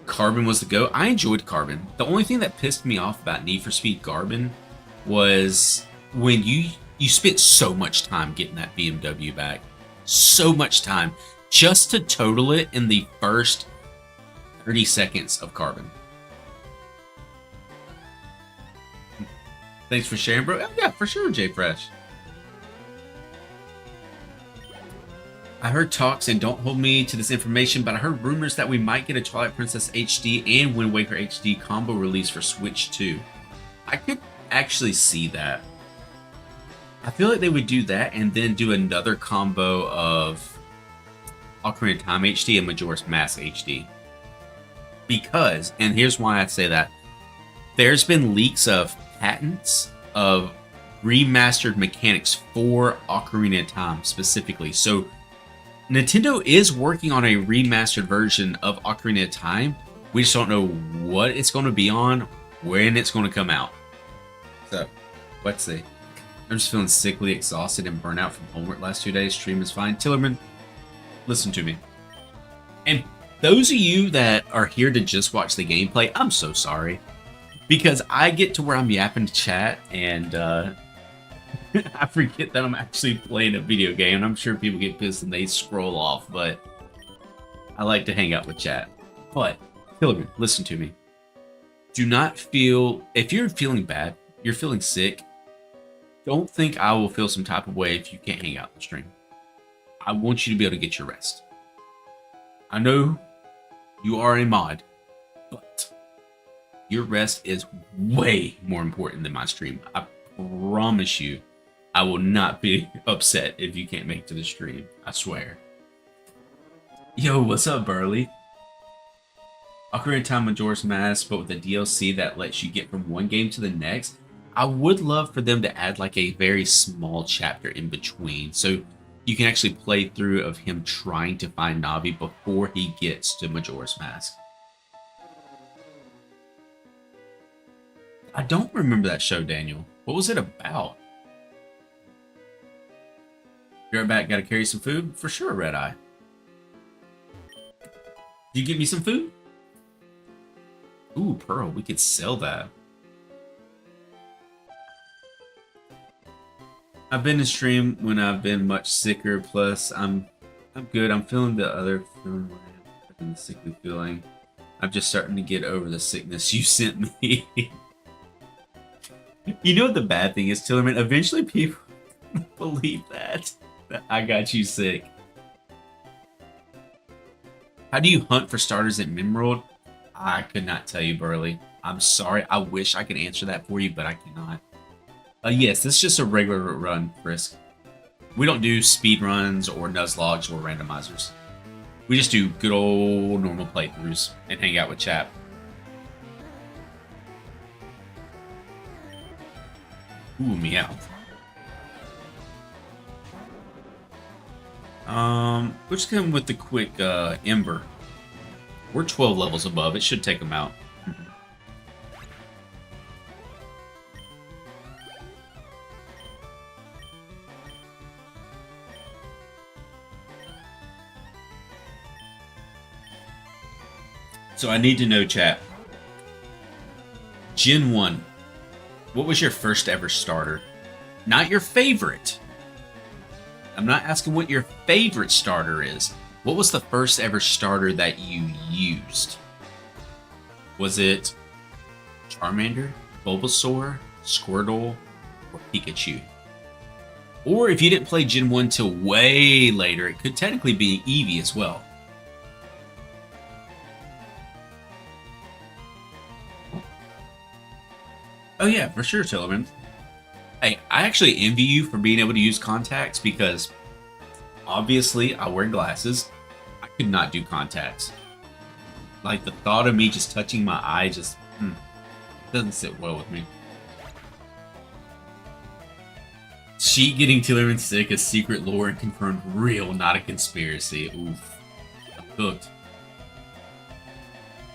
Carbon was the go. I enjoyed Carbon. The only thing that pissed me off about Need for Speed Carbon was when you spent so much time getting that BMW back. So much time. Just to total it in the first 30 seconds of Carbon. Thanks for sharing, bro. Oh, yeah, for sure, Jay Fresh. I heard talks, and don't hold me to this information, but I heard rumors that we might get a Twilight Princess HD and Wind Waker HD combo release for Switch 2. I could actually see that. I feel like they would do that and then do another combo of Ocarina of Time HD and Majora's Mask HD. Because, and here's why I say that, there's been leaks of patents of remastered mechanics for Ocarina of Time specifically. So Nintendo is working on a remastered version of Ocarina of Time. We just don't know what it's going to be on, when it's going to come out. So, let's see. I'm just feeling sickly, exhausted, and burnt out from homework last 2 days. Stream is fine. Tillerman, listen to me. And those of you that are here to just watch the gameplay, I'm so sorry. Because I get to where I'm yapping to chat, and I forget that I'm actually playing a video game. And I'm sure people get pissed and they scroll off, but I like to hang out with chat. But, Tillerman, listen to me. Do not feel, if you're feeling bad, you're feeling sick, don't think I will feel some type of way if you can't hang out the stream. I want you to be able to get your rest. I know you are a mod, but your rest is way more important than my stream. I promise you, I will not be upset if you can't make it to the stream. I swear. Yo, what's up, Burley? Ocarina of Time Majora's Mask, but with a DLC that lets you get from one game to the next. I would love for them to add like a very small chapter in between, so you can actually play through of him trying to find Navi before he gets to Majora's Mask. I don't remember that show, Daniel. What was it about? Be right back. Gotta carry some food? For sure, Red Eye. Did you get me some food? Ooh, Pearl. We could sell that. I've been to stream when I've been much sicker. Plus, I'm good. I'm feeling the other feeling. The sickly feeling. I'm just starting to get over the sickness you sent me. You know what the bad thing is, Tillerman? Eventually, people believe that I got you sick. How do you hunt for starters at Mimworld? I could not tell you, Burley. I'm sorry. I wish I could answer that for you, but I cannot. Yes, this is just a regular run, Frisk. We don't do speed runs or Nuzlogs or randomizers. We just do good old normal playthroughs and hang out with chat. Ooh, meow. We're just going with the quick Ember. We're 12 levels above. It should take them out. So I need to know, chat. Gen 1. What was your first ever starter? Not your favorite. I'm not asking what your favorite starter is. What was the first ever starter that you used? Was it Charmander, Bulbasaur, Squirtle, or Pikachu? Or if you didn't play Gen 1 till way later, it could technically be Eevee as well. Oh yeah, for sure, Tillerman. Hey, I actually envy you for being able to use contacts because obviously I wear glasses. I could not do contacts. Like the thought of me just touching my eye just doesn't sit well with me. She getting Tillerman sick is secret lore and confirmed real, not a conspiracy. Oof. I'm hooked.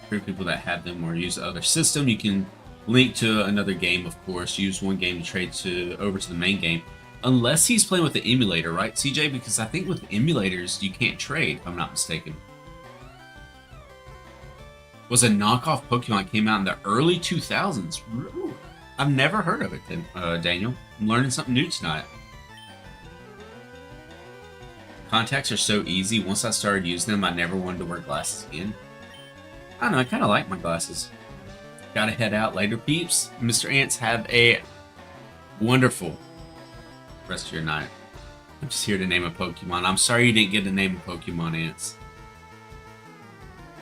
For people that have them or use the other system, you can link to another game, of course. Use one game to trade over to the main game. Unless he's playing with the emulator, right, CJ? Because I think with emulators, you can't trade, if I'm not mistaken. Was a knockoff Pokemon that came out in the early 2000s. Ooh, I've never heard of it, Daniel. I'm learning something new tonight. Contacts are so easy. Once I started using them, I never wanted to wear glasses again. I don't know, I kind of like my glasses. Gotta head out later, peeps. Mr. Ants, have a Wonderful rest of your night. I'm just here to name a Pokemon. I'm sorry you didn't get to name a Pokemon, Ants.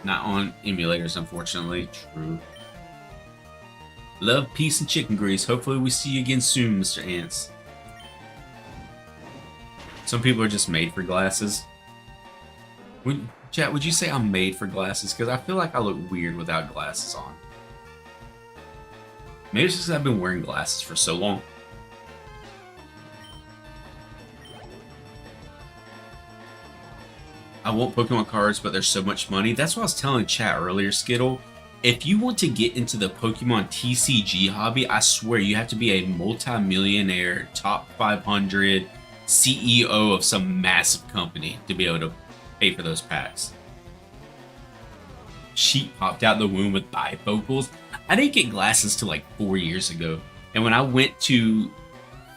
Not on emulators, unfortunately. True. Love, peace, and chicken grease. Hopefully we see you again soon, Mr. Ants. Some people are just made for glasses. Chat, would you say I'm made for glasses? Because I feel like I look weird without glasses on. Maybe it's just because I've been wearing glasses for so long. I want Pokemon cards, but there's so much money. That's what I was telling chat earlier, Skittle. If you want to get into the Pokemon TCG hobby, I swear you have to be a multi-millionaire, top 500 CEO of some massive company to be able to pay for those packs. Sheep popped out the womb with bifocals. I didn't get glasses till like 4 years ago. And when I went to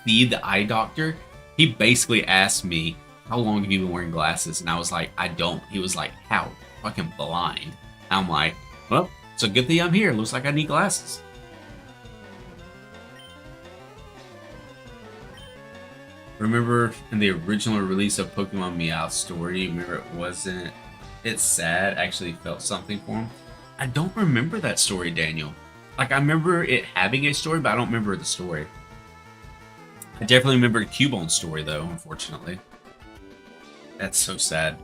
see the eye doctor, he basically asked me, how long have you been wearing glasses? And I was like, I don't. He was like, how? Fucking blind. I'm like, well, it's a good thing I'm here. Looks like I need glasses. Remember in the original release of Pokemon Meowth story, remember it wasn't, it's sad, actually felt something for him. I don't remember that story, Daniel. Like, I remember it having a story, but I don't remember the story. I definitely remember the Cubone story, though, unfortunately. That's so sad.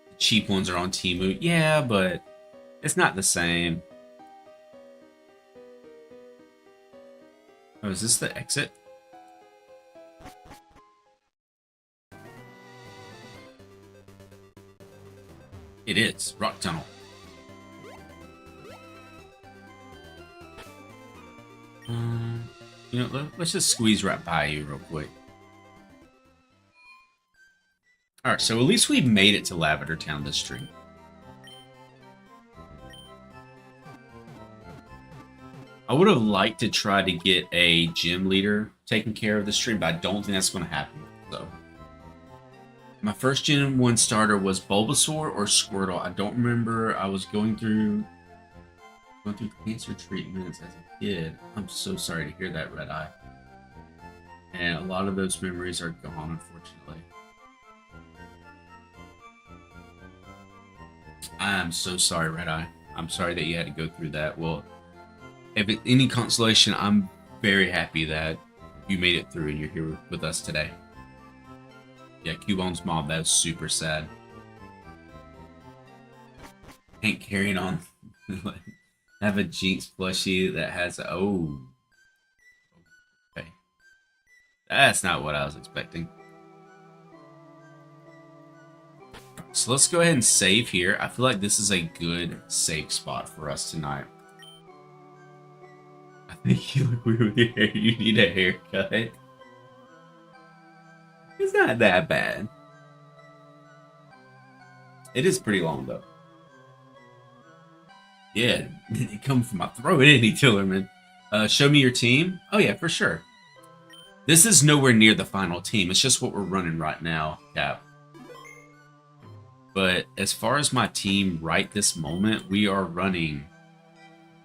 The cheap ones are on Temu. Yeah, but it's not the same. Oh, is this the exit? It is. Rock Tunnel. You know, let's just squeeze right by you real quick. Alright, so at least we've made it to Lavender Town this stream. I would have liked to try to get a gym leader taken care of this stream, but I don't think that's going to happen. So, my first Gen 1 starter was Bulbasaur or Squirtle. I don't remember. I was going through cancer treatments as a kid. I'm so sorry to hear that, Red Eye. And a lot of those memories are gone, unfortunately. I am so sorry, Red Eye. I'm sorry that you had to go through that. Well, if it's any consolation, I'm very happy that you made it through and you're here with us today. Yeah, Cubone's mom, that was super sad. Ain't carrying on. Have a Jinx plushie that has oh. Okay. That's not what I was expecting. So let's go ahead and save here. I feel like this is a good safe spot for us tonight. I think you look weird with your hair. You need a haircut. It's not that bad. It is pretty long though. Yeah, it comes from my throat, didn't he, Tillerman? Show me your team. Oh yeah, for sure. This is nowhere near the final team. It's just what we're running right now, Cap. But as far as my team right this moment, we are running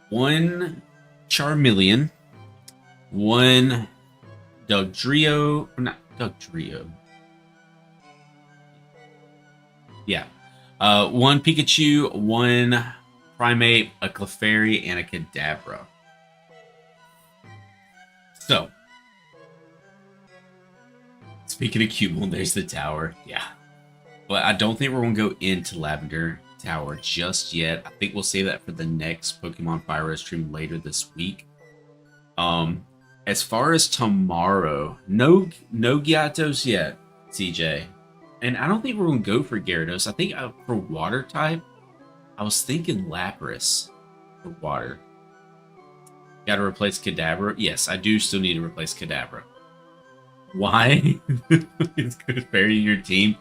1 Charmeleon, 1 Dugtrio, not Dugtrio. Yeah. 1 Pikachu, 1 Primate, a Clefairy, and a Kadabra. So, speaking of Cubone, there's the tower. Yeah. But I don't think we're going to go into Lavender Tower just yet. I think we'll save that for the next Pokemon FireRed stream later this week. As far as tomorrow, no Gyarados yet, CJ. And I don't think we're going to go for Gyarados. I think for water type, I was thinking Lapras for water. Got to replace Kadabra? Yes, I do still need to replace Kadabra. Why? It's good fairy your team.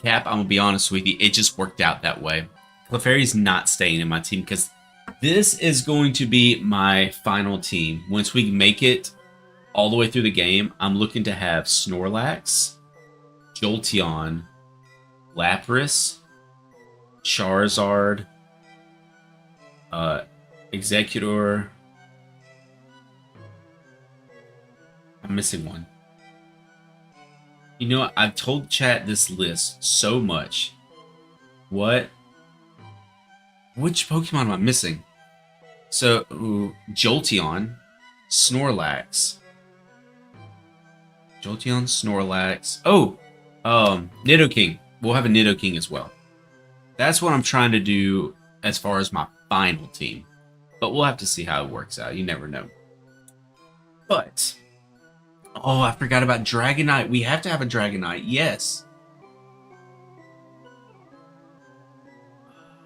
Cap, I'm gonna be honest with you, it just worked out that way. Clefairy's not staying in my team because this is going to be my final team. Once we make it all the way through the game, I'm looking to have Snorlax, Jolteon, Lapras, Charizard, Executor. I'm missing one. You know, I've told chat this list so much. What? Which Pokemon am I missing? So, Jolteon, Snorlax. Jolteon, Snorlax. Oh, Nidoking. We'll have a Nidoking as well. That's what I'm trying to do as far as my final team. But we'll have to see how it works out. You never know. But, oh, I forgot about Dragonite. We have to have a Dragonite. Yes.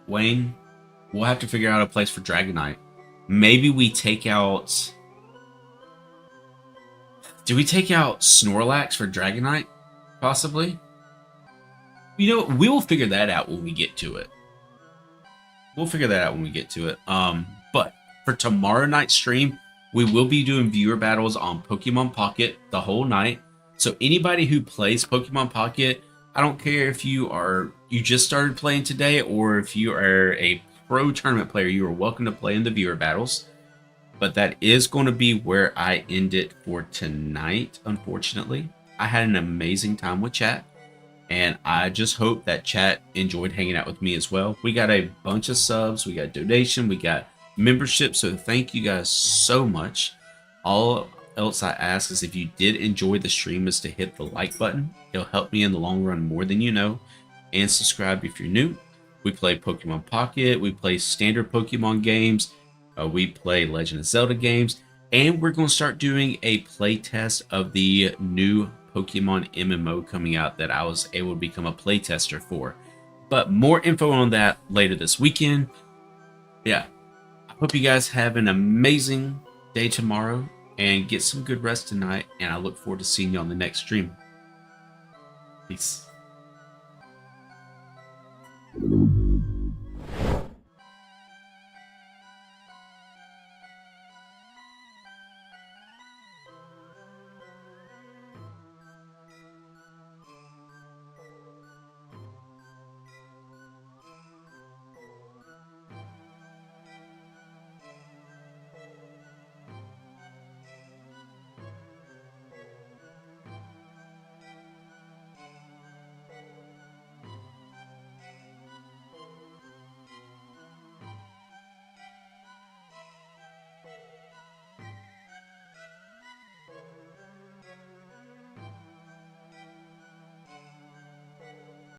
Wayne, we'll have to figure out a place for Dragonite. Maybe we take out... Do we take out Snorlax for Dragonite? Possibly? You know, we will figure that out when we get to it. We'll figure that out when we get to it. But for tomorrow night's stream, we will be doing viewer battles on Pokemon Pocket the whole night. So anybody who plays Pokemon Pocket, I don't care if you just started playing today or if you are a pro tournament player, you are welcome to play in the viewer battles. But that is going to be where I end it for tonight, unfortunately. I had an amazing time with chat, and I just hope that chat enjoyed hanging out with me as well. We got a bunch of subs, we got donation, we got membership, so thank you guys so much. All else I ask is if you did enjoy the stream is to hit the like button. It'll help me in the long run more than you know. And subscribe if you're new. We play Pokemon Pocket, we play standard Pokemon games, we play Legend of Zelda games, and we're going to start doing a play test of the new Pokemon MMO coming out that I was able to become a playtester for. But more info on that later this weekend. Yeah, I hope you guys have an amazing day tomorrow and get some good rest tonight, and I look forward to seeing you on the next stream. Peace.